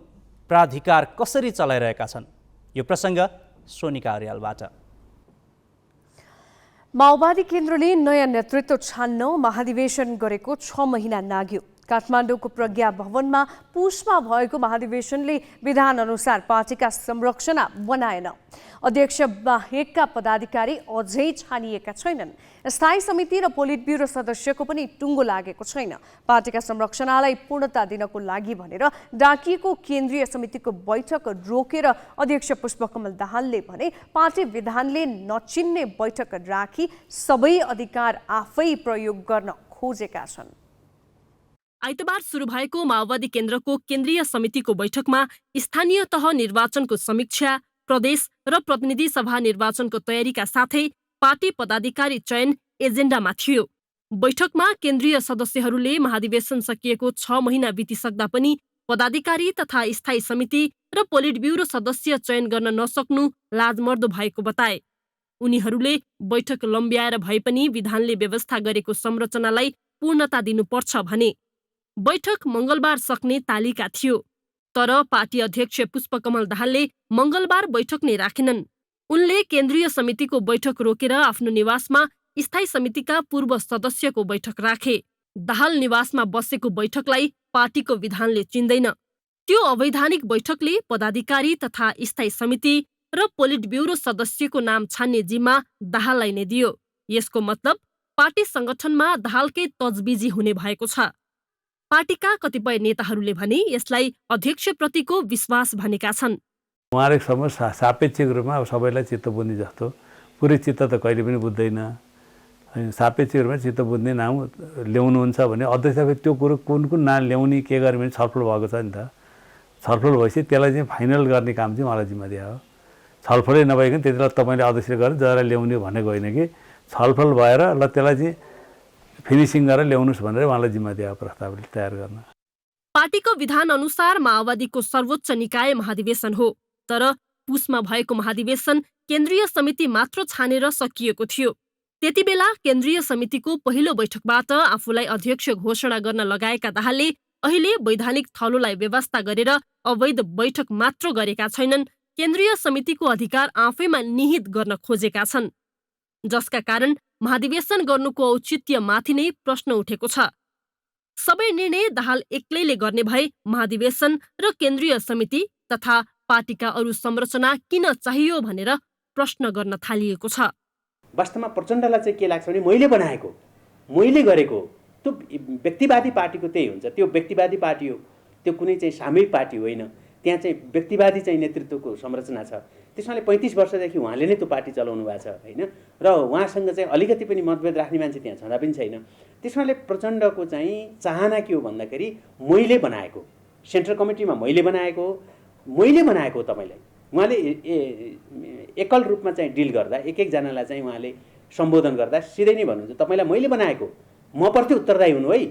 प्राधिकार कसरी चलाइरहेका छन्? यो प्रसङ्ग सोनिका अर्यालबाट। माओवादी केन्द्रले नयाँ नेतृत्व छान्न महाधिवेशन गरेको 6 महिना नाग्यो। काठमाडौँको प्रज्ञा भवनमा पुसमा भएको महाधिवेशनले विधान अनुसार पार्टीका संरक्षणा बनाएन। अध्यक्ष बाहेकका पदाधिकारी अझै छानिएका छैनन्। स्थायी समिति र पोलिट ब्युरो सदस्यको पनि टुङ्गो लागेको छैन। पार्टीका संरक्षणालाई पूर्णता दिनको लागि भनेर डाकिएको केन्द्रीय समितिको बैठक रोकेर अध्यक्ष पुष्पकमल दाहालले भने पार्टी विधानले नचिन्ने बैठक राखी सबै अधिकार आफै प्रयोग गर्न खोजेका छन्। आइतबार सुरु भएको माओवादी केन्द्रको केन्द्रीय समितिको बैठकमा स्थानीय तह निर्वाचनको समीक्षा, प्रदेश र प्रतिनिधि सभा निर्वाचनको तयारीका साथै पार्टी पदाधिकारी चयन एजेन्डामा थियो। बैठकमा केन्द्रीय सदस्यहरूले महाधिवेशन सकिएको 6 महिना बितिसक्दा पनि पदाधिकारी तथा स्थायी समिति र पोलिट ब्युरो सदस्य चयन गर्न नसक्नु लाजमर्दो भएको बताए। उनीहरूले बैठक लम्ब्याएर भए पनि विधानले व्यवस्था गरेको संरचनालाई पूर्णता दिनुपर्छ भने। बैठक मङ्गलबार सक्ने तालिका थियो, तर पार्टी अध्यक्ष पुष्पकमल दाहालले मङ्गलबार बैठक नै राखेनन्। उनले केन्द्रीय समितिको बैठक रोकेर आफ्नो निवासमा स्थायी समितिका पूर्व सदस्यको बैठक राखे। दाहाल निवासमा बसेको बैठकलाई पार्टीको विधानले चिन्दैन। त्यो अवैधानिक बैठकले पदाधिकारी तथा स्थायी समिति र पोलिट ब्युरो सदस्यको नाम छान्ने जिम्मा दाहाललाई नै दियो। यसको मतलब पार्टी संगठनमा दाहालकै तजबिजी हुने भएको छ। पार्टीका कतिपय नेताहरूले भने यसलाई अध्यक्षप्रतिको विश्वास भनेका छन्। उहाँले सापेक्षिक रूपमा अब सबैलाई चित्त बुझ्ने जस्तो पुरै चित्त त कहिले पनि बुझ्दैन। सापेक्ष रूपमा चित्त बुझ्ने नाम ल्याउनुहुन्छ भने अध्यक्षले त्यो कुरो कुन कुन नाम ल्याउने के गर्ने भने छलफल भएको छ नि त। छलफल भएपछि त्यसलाई चाहिँ फाइनल गर्ने काम चाहिँ मलाई जिम्मा दियो। छलफलै नभइकन त्यति बेला तपाईँले अध्यक्षले गरेर जरा ल्याउने भनेको होइन कि छलफल भएर ल त्यसलाई चाहिँ फिनिसिङ गरेर ल्याउनुहोस् भनेर उहाँलाई जिम्मा दियो प्रस्तावले तयार गर्न। पार्टीको विधान अनुसार माओवादीको सर्वोच्च निकाय महाधिवेशन हो, तर पुसमा भएको महाधिवेशन केन्द्रीय समिति मात्र छानेर सकिएको थियो। त्यति बेला केन्द्रीय समितिको पहिलो बैठकबाट आफूलाई अध्यक्ष घोषणा गर्न लगाएका दाहालले अहिले वैधानिक थलोलाई व्यवस्था गरेर अवैध बैठक मात्र गरेका छैनन्, केन्द्रीय समितिको अधिकार आफैमा निहित गर्न खोजेका छन्, जसका कारण महाधिवेशन गर्नुको औचित्यमाथि नै प्रश्न उठेको छ। सबै निर्णय दाहाल एक्लैले गर्ने भए महाधिवेशन र केन्द्रीय समिति तथा पार्टीका अरू संरचना किन चाहियो भनेर प्रश्न गर्न थालिएको छ। वास्तवमा प्रचण्डलाई चाहिँ के लाग्छ भने मैले बनाएको, मैले गरेको त्यो व्यक्तिवादी पार्टीको त्यही हुन्छ। त्यो व्यक्तिवादी पार्टी हो, त्यो कुनै चाहिँ सामूहिक पार्टी होइन। त्यहाँ चाहिँ व्यक्तिवादी चाहिँ नेतृत्वको संरचना छ। त्यसमाले 35 वर्षदेखि उहाँले नै त्यो पार्टी चलाउनु भएको छ होइन, र उहाँसँग चाहिँ अलिकति पनि मतभेद राख्ने मान्छे त्यहाँ छँदा पनि छैन। त्यसमाले प्रचण्डको चाहिँ चाहना के हो भन्दाखेरि मैले बनाएको, सेन्ट्रल कमिटीमा मैले बनाएको तपाईँलाई उहाँले एकल रूपमा चाहिँ डिल गर्दा एकजनालाई चाहिँ उहाँले सम्बोधन गर्दा सिधै नै भन्नुहुन्छ तपाईँलाई मैले बनाएको, म प्रति उत्तरदायी हुनु है।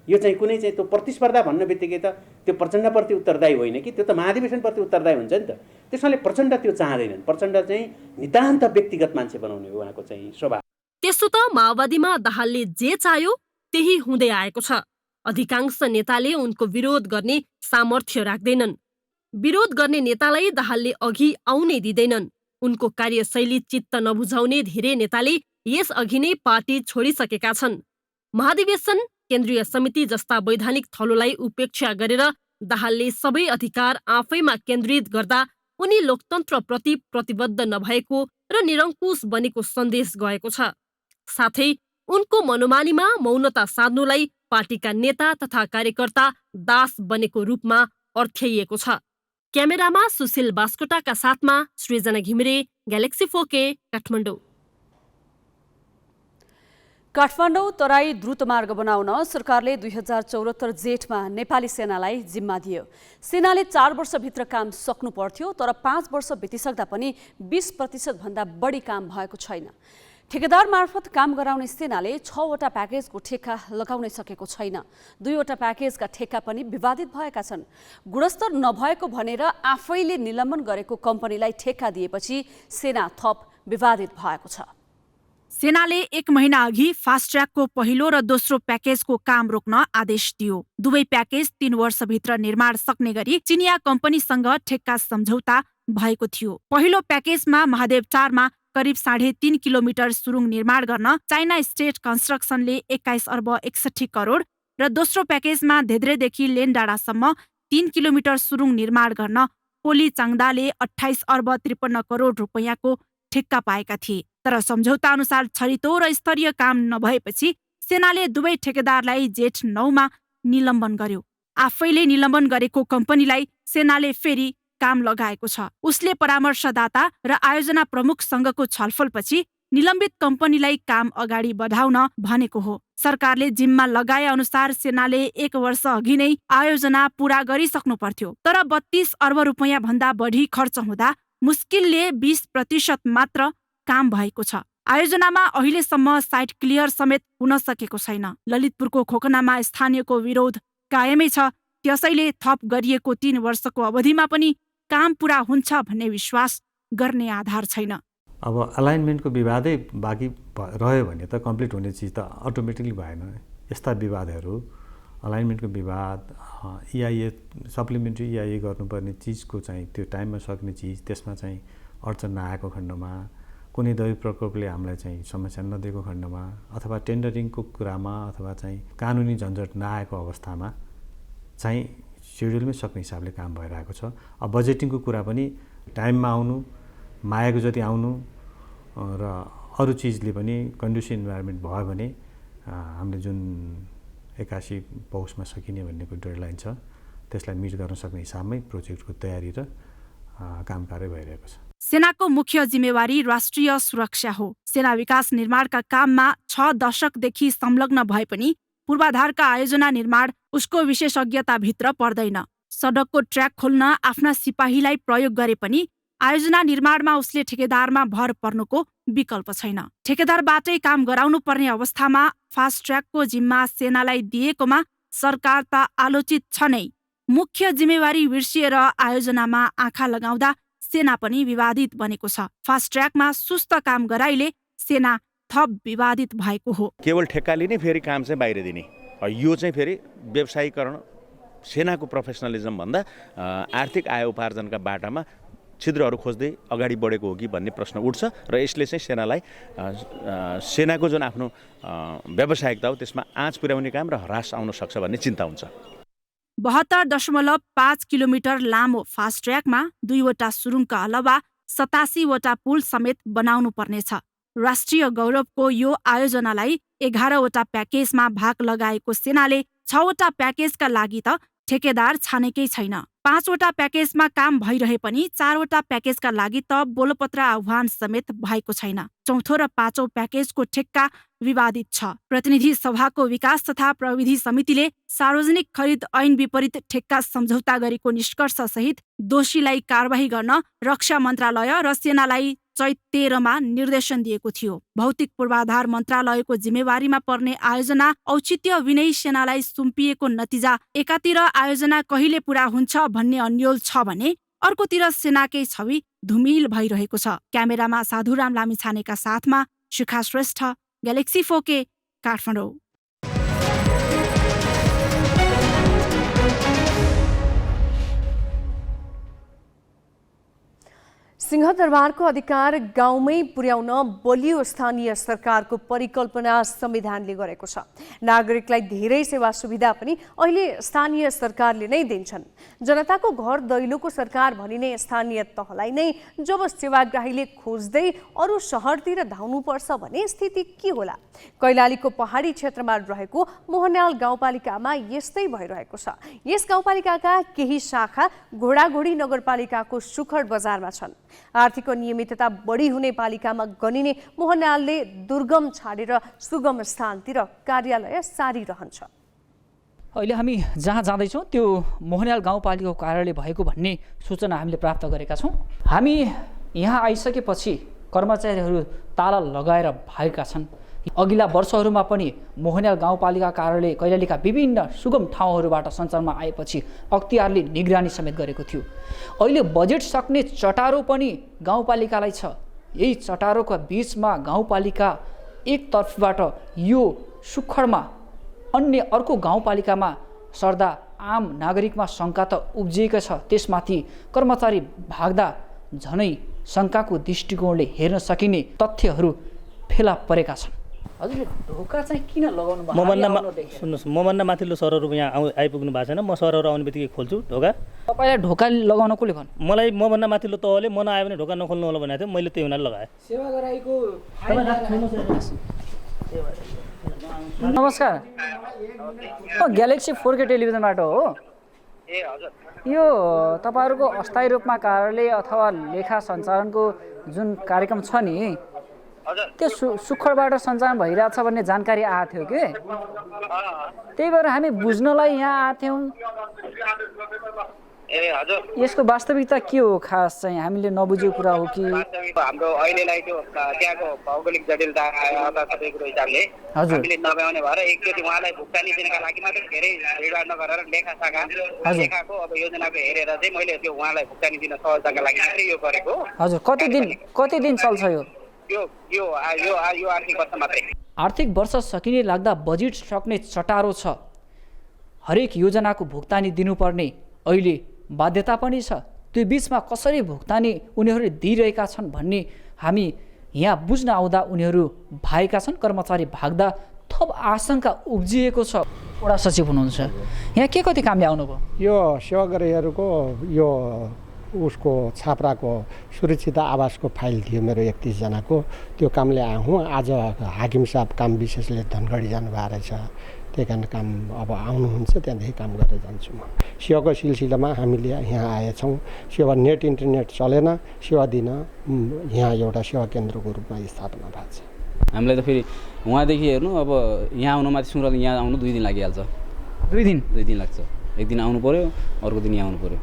यो चाहिँ कुनै चाहिँ त्यो प्रतिस्पर्धा भन्ने बित्तिकै त त्यो प्रचण्डप्रति उत्तरदायी होइन कि, त्यो त महाधिवेशनप्रति उत्तरदायी हुन्छ नि त। त्यसमाले प्रचण्ड त्यो चाहँदैनन्। प्रचण्ड चाहिँ नितान्त व्यक्तिगत मान्छे बनाउने हो उहाँको चाहिँ स्वभाव। त्यसो त माओवादीमा दाहालले जे चाह्यो त्यही हुँदै आएको छ। अधिकांश नेताले उनको विरोध गर्ने सामर्थ्य राख्दैनन्। विरोध गर्ने नेतालाई दाहालले अघि आउनै दिँदैनन्। उनको कार्यशैली चित्त नबुझाउने धेरै नेताले यसअघि नै पार्टी छोडिसकेका छन्। महाधिवेशन, केन्द्रीय समिति जस्ता वैधानिक थलोलाई उपेक्षा गरेर दाहालले सबै अधिकार आफैमा केन्द्रित गर्दा उनी लोकतन्त्रप्रति प्रतिबद्ध नभएको र निरङ्कुश बनेको सन्देश गएको छ। साथै उनको मनोमानीमा मौनता साध्नुलाई पार्टीका नेता तथा कार्यकर्ता दास बनेको रूपमा अर्थ्याइएको छ। क्यामेरामा सुशील बास्कोटाका साथमा सृजना घिमिरे, ग्यालेक्सी 4K, काठमाडौँ। काठमाडौँ तराई द्रुतमार्ग बनाउन सरकारले 2074 जेठमा नेपाली सेनालाई जिम्मा दियो। सेनाले 4 वर्षभित्र काम सक्नु पर्थ्यो, तर 5 वर्ष बितिसक्दा पनि 20% भन्दा बढी काम भएको छैन। ठेकेदार मार्फत काम गराउने सेनाले 6 वटा प्याकेजको ठेक्का लगाउन सकेको छैन। 2 वटा प्याकेजका ठेक्का पनि विवादित भएका छन्। गुणस्तर नभएको भनेर आफैले निलम्बन गरेको कम्पनीलाई ठेक्का दिएपछि सेना थप विवादित भएको छ। सेनाले 1 महिना अघि फास्ट ट्र्याकको पहिलो र दोस्रो प्याकेजको काम रोक्न आदेश दियो। दुवै प्याकेज 3 वर्षभित्र निर्माण सक्ने गरी चिनिया कम्पनीसँग ठेक्का सम्झौता भएको थियो। पहिलो प्याकेजमा महादेव 4मा करिब 3.5 किलोमिटर सुरुङ निर्माण गर्न चाइना स्टेट कन्स्ट्रक्सनले 21 अर्ब 61 करोड र दोस्रो प्याकेजमा धेद्रेदेखि लेनडाँडासम्म 3 किलोमिटर सुरुङ निर्माण गर्न पोली चाङदाले 28 अर्ब 53 करोड रुपैयाँको ठेक्का पाएका थिए। तर सम्झौता अनुसार छरितो र स्तरीय काम नभएपछि सेनाले दुवै ठेकेदारलाई जेठ 9मा निलम्बन गर्यो। आफैले निलम्बन गरेको कम्पनीलाई सेनाले फेरि काम लगाएको छ। उसले परामर्शदाता र आयोजना प्रमुखसँगको छलफलपछि निलम्बित कम्पनीलाई काम अगाडि बढाउन भनेको हो। सरकारले जिम्मा लगाए अनुसार सेनाले 1 वर्ष अघि नै आयोजना पूरा गरिसक्नु पर्थ्यो, तर 32 अर्ब रुपैयाँ भन्दा बढी खर्च हुँदा मुस्किलले 20% मात्र काम भएको छ। आयोजनामा अहिलेसम्म साइट क्लियर समेत हुन सकेको छैन। ललितपुरको खोकनामा स्थानीयको विरोध कायमै छ। त्यसैले थप गरिएको 3 वर्षको अवधिमा पनि काम पूरा हुन्छ भन्ने विश्वास गर्ने आधार छैन। अब अलाइनमेन्टको विवादै बाँकी रह्यो भने त कम्प्लिट हुने चिज त अटोमेटिकली भएन। यस्ता विवादहरू, अलाइनमेन्टको विवाद, EIA सप्लिमेन्ट्री EIA गर्नुपर्ने चिजको चाहिँ त्यो टाइममा सक्ने चिज, त्यसमा चाहिँ अडचन नआएको खण्डमा, कुनै दैव प्रकोपले हामीलाई चाहिँ समस्या नदिएको खण्डमा, अथवा टेन्डरिङको कुरामा, अथवा चाहिँ कानुनी झन्झट नआएको अवस्थामा चाहिँ सेड्युलमै सक्ने हिसाबले काम भइरहेको छ। अब बजेटिङको कुरा पनि टाइममा आउनु, मागेको जति आउनु र अरू चिजले पनि कन्ड्युसिभ इन्भाइरोमेन्ट भयो भने हामीले जुन 81 पौषमा सकिने भन्नेको डेडलाइन छ त्यसलाई मिट गर्न सक्ने हिसाबमै प्रोजेक्टको तयारी र काम कार्य भइरहेको छ। सेनाको मुख्य जिम्मेवारी राष्ट्रिय सुरक्षा हो। सेना विकास निर्माणका काममा 6 दशकदेखि संलग्न भए पनि पूर्वाधारका आयोजना निर्माण उसको विशेषज्ञताभित्र पर्दैन। सडकको ट्र्याक खोल्न आफ्ना सिपाहीलाई प्रयोग गरे पनि आयोजना निर्माणमा उसले ठेकेदारमा भर पर्नुको विकल्प छैन। ठेकेदारबाटै काम गराउनु पर्ने अवस्थामा फास्ट ट्र्याकको जिम्मा सेनालाई दिएकोमा सरकार त आलोचित छ नै। मुख्य जिम्मेवारी बिर्सिएर आयोजनामा आँखा लगाउँदा सेना पनि विवादित बनेको छ। फास्ट ट्र्याकमा सुस्त काम गराइले सेना थप विवादित भएको हो। केवल ठेक्का लिने फेरि काम चाहिँ बाहिर दिने, यो चाहिँ फेरि व्यवसायीकरण सेनाको प्रोफेसनलिजम भन्दा आर्थिक आय उपार्जनका बाटामा छिद्रहरू खोज्दै अगाडि बढेको हो कि भन्ने प्रश्न उठ्छ र यसले चाहिँ सेनालाई सेनाको जुन आफ्नो व्यावसायिकता हो त्यसमा आँच पुर्याउने काम र ह्रास आउन सक्छ भन्ने चिन्ता हुन्छ। 72.5 किलोमिटर लामो फास्ट ट्र्याकमा 2वटा सुरुङका अलावा 87 वटा पुल समेत बनाउनु पर्नेछ। राष्ट्रिय गौरवको यो आयोजनालाई 11 वटा प्याकेजमा भाग लगाएको सेनाले 6 वटा प्याकेजका लागि त ठेकेदार छानेकै छैन। 5 वटा प्याकेजमा काम भइरहे पनि 4 वटा प्याकेजका लागि त बोलपत्र आह्वान समेत भएको छैन। 4थो र 5औं प्याकेजको ठेक्का विवादित छ। प्रतिनिधि सभाको विकास तथा प्रविधि समितिले सार्वजनिक खरिद ऐन विपरीत ठेक्का सम्झौता गरेको निष्कर्ष सहित दोषीलाई कारबाही गर्न रक्षा मन्त्रालय र सेनालाई चैत 13 मा निर्देशन दिएको थियो। भौतिक पूर्वाधार मन्त्रालयको जिम्मेवारीमा पर्ने आयोजना औचित्य विनयी सेनालाई सुम्पिएको नतिजा एकातिर आयोजना कहिले पूरा हुन्छ भन्ने अन्यल छ भने अर्कोतिर सेनाकै छवि धुमिल भइरहेको छ। क्यामेरामा साधुराम लामिछानेका साथमा शिखा श्रेष्ठ, ग्यालेक्सी 4K, काठमाडौँ। सिंहदरबारको अधिकार गाउँमै पुर्याउन बलियो स्थानीय सरकारको परिकल्पना संविधानले गरेको छ। नागरिकलाई धेरै सेवा सुविधा पनि अहिले स्थानीय सरकारले नै दिन्छन्। जनताको घर दैलोको सरकार भनिने स्थानीय तहलाई नै जब सेवाग्राहीले खोज्दै अरू शहरतिर धाउनुपर्छ भने स्थिति के होला? कैलालीको पहाडी क्षेत्रमा रहेको मोहनयाल गाउँपालिकामा यस्तै भइरहेको छ। यस गाउँपालिकाका केही शाखा घोडाघोडी नगरपालिकाको सुखड बजारमा छन्। आर्थिक अनियमितता बढी हुने पालिकामा गनिने मोहनयालले दुर्गम छाडेर सुगम स्थानतिर कार्यालय सारिरहन्छ। अहिले हामी जहाँ जाँदैछौँ त्यो मोहनयाल गाउँपालिकाको कार्यालय भएको भन्ने सूचना हामीले प्राप्त गरेका छौँ। हामी यहाँ आइसकेपछि कर्मचारीहरू ताला लगाएर भागेका छन्। अघिल्ला वर्षहरूमा पनि मोहनयाल गाउँपालिका कार्यालय कैलालीका विभिन्न सुगम ठाउँहरूबाट सञ्चारमा आएपछि अख्तियारले निगरानी समेत गरेको थियो। अहिले बजेट सक्ने चटारो पनि गाउँपालिकालाई छ। यही चटारोका बीचमा गाउँपालिका एकतर्फबाट यो सुखडमा अन्य अर्को गाउँपालिकामा सर्दा आम नागरिकमा शङ्का त उब्जिएको छ। त्यसमाथि कर्मचारी भाग्दा झनै शङ्काको दृष्टिकोणले हेर्न सकिने तथ्यहरू फेला परेका छन्। हजुरले ढोका चाहिँ किन लगाउनु भएको? सुन्नुहोस्, मभन्दा माथिल्लो सरहरू यहाँ आइपुग्नु भएको छैन। म सरहरू आउने बित्तिकै खोल्छु ढोका। तपाईँलाई ढोका लगाउन कसले भन्नु? मलाई मभन्दा माथिल्लो तहले म नआयो भने ढोका नखोल्नु होला भनेको थियो। मैले त्यही हुनाले लगाएँ। सेवाग्राहीको नमस्कार, ग्यालेक्सी 4K टेलिभिजनबाट हो। यो तपाईँहरूको अस्थायी रूपमा कार्यालय अथवा लेखा सञ्चालनको जुन कार्यक्रम छ नि त्यो सुखडबाट सञ्चालन भइरहेछ भन्ने जानकारी आएको थियो कि, त्यही भएर हामी बुझ्नलाई यहाँ आएको थियौँ। यसको वास्तविकता के हो खास चाहिँ हामीले नबुझेको कुरा हो कि? हाम्रो अहिलेलाई त्यो त्यहाँको भौगोलिक जटिलता अथवा सबै कुरो हिसाबले हामीले नभ्याउने भएर एकचोटि उहाँलाई भुक्तानी दिनका लागि मात्र धेरै भिडभाड नगरेर लेखाको अब योजनाको हेरेर चाहिँ मैले त्यो उहाँलाई भुक्तानी दिन सहजताका लागि मात्रै यो गरेको। हजुर, कति दिन चल्छ यो आर्थिक वर्ष मात्रै? आर्थिक वर्ष सकिने लाग्दा बजेट सक्ने चटारो छ। हरेक योजनाको भुक्तानी दिनुपर्ने अहिले बाध्यता पनि छ। त्यो बिचमा कसरी भुक्तानी उनीहरूले दिइरहेका छन् भन्ने हामी यहाँ बुझ्न आउँदा उनीहरू भागेका छन्। कर्मचारी भाग्दा थप आशंका उब्जिएको छ। वडा सचिव हुनुहुन्छ, यहाँ के कति कामले आउनुभयो? यो सेवाग्राहीहरूको यो उसको छाप्राको सुरक्षित आवासको फाइल थियो मेरो 31 जनाको। त्यो कामले आउँ। आज हाकिम साहब काम विशेषले धनगढी जानुभएको रहेछ। त्यही कारण काम अब आउनुहुन्छ त्यहाँदेखि काम गरेर जान्छु म। सेवाको सिलसिलामा हामीले यहाँ आएछौँ। सेवा नेट इन्टरनेट चलेन, सेवा दिन यहाँ एउटा सेवा केन्द्रको रूपमा स्थापना भएको छ। हामीलाई त फेरि उहाँदेखि हेर्नु अब यहाँ आउनु माथि सुनरल यहाँ आउनु 2 दिन लागिहाल्छ। 2 दिन लाग्छ। एक दिन आउनु पर्यो, अर्को दिन यहाँ आउनु पर्यो।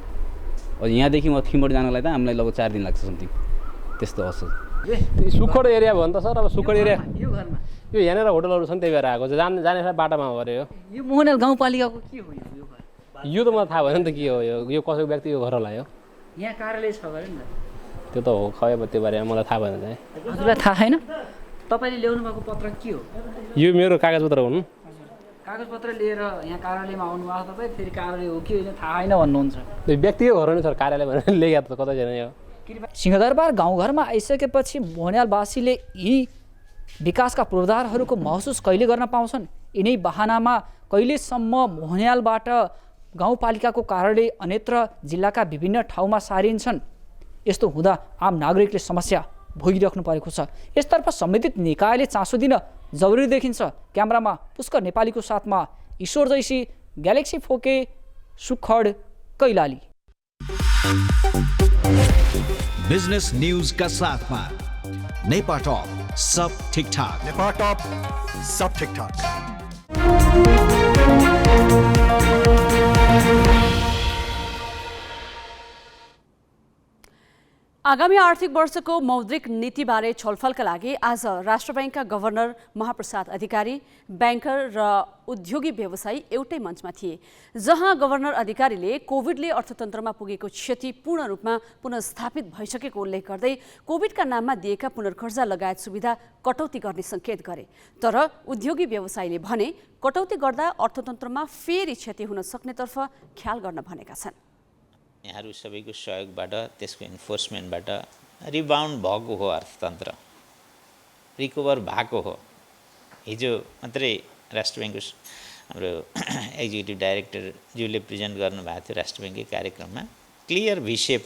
अब यहाँदेखि थिमबाट जानलाई त हामीलाई लगभग 4 दिन लाग्छ समथिङ। त्यस्तो असल सुखड एरिया भयो नि त सर। अब सुखड एरिया यो यहाँनिर होटलहरू छन् त्यही भएर आएको छ। जाने बाटामा गऱ्यो यो मोहनल गाउँपालिकाको के हो यो त मलाई थाहा भएन नि त के हो यो कसैको व्यक्तिको घर होला यो। यहाँ कार्यालय छ गरे नि त। त्यो त हो खै अब त्यो बारेमा मलाई थाहा भएन चाहिँ। हजुरलाई थाहा छैन? तपाईँले ल्याउनु भएको पत्र के हो? यो मेरो कागजपत्र हुन्। कागजपत्र लिएर यहाँ कार्यालयमा आउनु भएको तपाईँ फेरि कार्यालय हो कि होइन थाहा छैन भन्नुहुन्छ। त्यो व्यक्तिको घर हो नि सर, कार्यालय भनेर लेखेको त कतै छैन यो। सिंहदरबार गाउँघरमा आइसकेपछि मोहनियालवासीले यी विकासका पूर्वाधारहरूको महसुस कहिले गर्न पाउँछन्? यिनै बहानामा कहिलेसम्म मोहनियालबाट गाउँपालिकाको कार्यालय अन्यत्र जिल्लाका विभिन्न ठाउँमा सारिन्छन्? यस्तो हुँदा आम नागरिकले समस्या भोगिराख्नु परेको छ। यसतर्फ सम्बन्धित निकायले चासो दिन जरुरी देखिन्छ। क्यामेरामा पुष्कर नेपालीको साथमा Ishwar Jaisi, galaxy 4K, Sukhad, Kailali. Business news का साथ में नेपाल टॉप सब ठीक ठाक। नेपाल टॉप सब ठीक ठाक। आगामी आर्थिक वर्षको मौद्रिक नीतिबारे छलफलका लागि आज राष्ट्र बैंकका गभर्नर महाप्रसाद अधिकारी, ब्याङ्कर र उद्योगी व्यवसायी एउटै मञ्चमा थिए, जहाँ गभर्नर अधिकारीले कोभिडले अर्थतन्त्रमा पुगेको क्षति पूर्ण रूपमा पुनर्स्थापित भइसकेको उल्लेख गर्दै कोभिडका नाममा दिएका पुनर्कर्जा लगायत सुविधा कटौती गर्ने सङ्केत गरे। तर उद्योगी व्यवसायीले भने कटौती गर्दा अर्थतन्त्रमा फेरि क्षति हुन सक्नेतर्फ ख्याल गर्न भनेका छन्। यहाँहरू सबैको सहयोगबाट त्यसको इन्फोर्समेन्टबाट रिबाउन्ड भएको हो, अर्थतन्त्र रिकभर भएको हो। हिजो मात्रै राष्ट्र ब्याङ्कको हाम्रो एक्जिक्युटिभ डाइरेक्टरज्यूले प्रेजेन्ट गर्नुभएको थियो राष्ट्र ब्याङ्ककै कार्यक्रममा। क्लियर भिसेप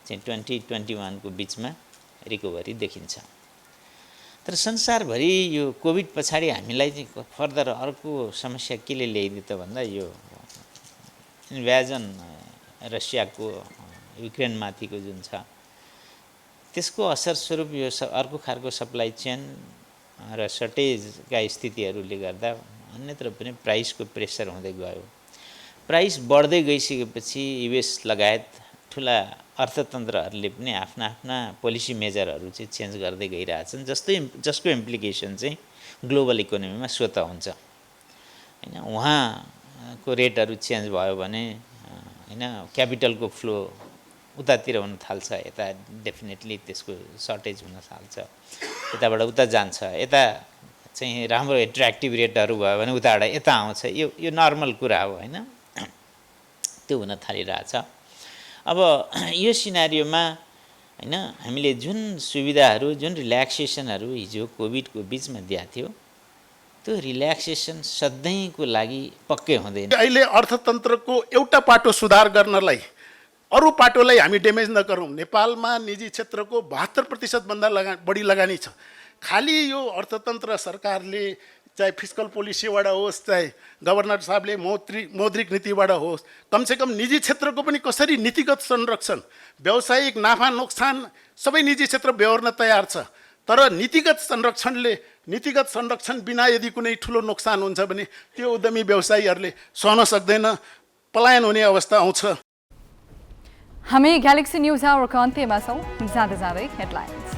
चाहिँ 2021 को बिचमा रिकभरी देखिन्छ। तर संसारभरि यो कोभिड पछाडि हामीलाई चाहिँ फर्दर अर्को समस्या केले ल्याइदियो त भन्दा यो इन्भेजन रसियाको युक्रेनमाथिको जुन छ त्यसको असर स्वरूप यो अर्को खालको सप्लाई चेन र सर्टेजका स्थितिहरूले गर्दा अन्यत्र पनि प्राइसको प्रेसर हुँदै गयो। प्राइस बढ्दै गइसकेपछि युएस लगायत ठुला अर्थतन्त्रहरूले पनि आफ्ना आफ्ना पोलिसी मेजरहरू चाहिँ चेन्ज गर्दै गइरहेछन्, जसको इम्प्लिकेसन चाहिँ ग्लोबल इकोनोमीमा स्वतः हुन्छ हैन। उहाँको रेटहरू चेन्ज भयो भने हैन क्यापिटलको फ्लो उतातिर हुन थाल्छ, यता डेफिनेटली त्यसको सर्टेज हुन थाल्छ, यताबाट उता जान्छ, यता चाहिँ राम्रो एट्र्याक्टिभ रेटहरू भयो भने उताबाट यता आउँछ। यो नर्मल कुरा हो हैन, त्यो हुन थालिरहेछ। अब यो सिनारियोमा हैन हामीले जुन सुविधाहरू जुन रिल्याक्सेसनहरू हिजो कोभिडको बिचमा दिएको थियो त्यो रिल्याक्सेसन सधैँको लागि पक्कै हुँदैन। अहिले अर्थतन्त्रको एउटा पाटो सुधार गर्नलाई अरू पाटोलाई हामी ड्यामेज नगरौँ। नेपालमा निजी क्षेत्रको 72% भन्दा बढी लगानी छ। खालि यो अर्थतन्त्र सरकारले चाहे फिस्कल पोलिसीबाट होस् चाहे गभर्नर साहबले मौद्रिक नीतिबाट होस्, कमसेकम निजी क्षेत्रको पनि कसरी नीतिगत संरक्षण, व्यावसायिक नाफा नोक्सान सबै निजी क्षेत्र बेहोर्न तयार छ। तर नीतिगत संरक्षण बिना यदि कुनै ठुलो नोक्सान हुन्छ भने त्यो उद्यमी व्यवसायीहरूले सहन सक्दैन, पलायन हुने अवस्था आउँछ। हामी ग्यालेक्सी न्युज आवरको अन्त्यमा छौँ। जाँदै जाँदै हेडलाइन्स।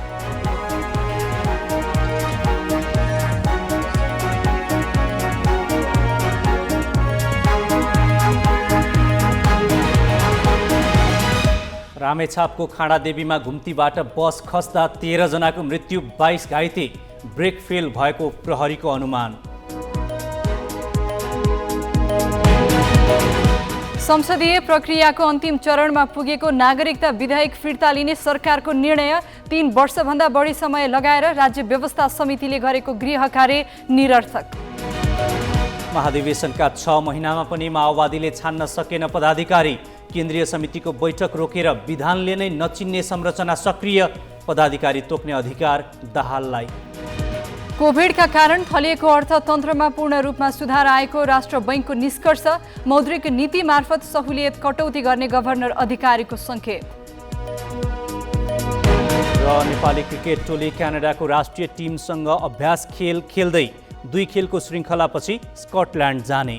रामेछापको खाँडादेवीमा घुम्तीबाट बस खस्दा 13 जनाको मृत्यु, 22 घाइते, ब्रेक फेल भएको प्रहरीको अनुमान। संसदीय प्रक्रियाको अन्तिम चरणमा पुगेको नागरिकता विधेयक फिर्ता लिने सरकारको निर्णय, 3 वर्षभन्दा बढी समय लगाएर राज्य व्यवस्था समितिले गरेको गृह कार्य निरर्थक। महाधिवेशनका 6 महिनामा पनि माओवादीले छान्न सकेन पदाधिकारी, केन्द्रीय समितिको बैठक रोकेर विधानले नै नचिन्ने संरचना सक्रिय, पदाधिकारी तोक्ने अधिकार दाहाललाई। कोभिडका कारण थलिएको अर्थतन्त्रमा पूर्ण रूपमा सुधार आएको राष्ट्र बैंकको निष्कर्ष। मौद्रिक नीति मार्फत सहुलियत कटौती गर्ने गभर्नर अधिकारीको संकेत। र नेपाली क्रिकेट टोली क्यानाडाको राष्ट्रिय टिमसँग अभ्यास खेल खेल्दै 2 खेलको श्रृङ्खलापछि स्कटल्यान्ड जाने।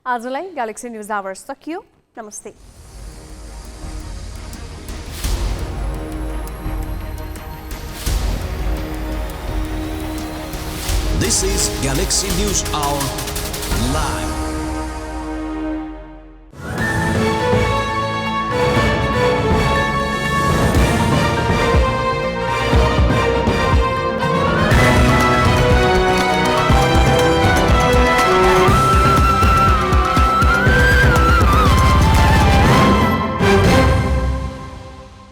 आजलाई ग्यालेक्सी न्युज आवर सकियो। नमस्ते। This is Galaxy News Hour live.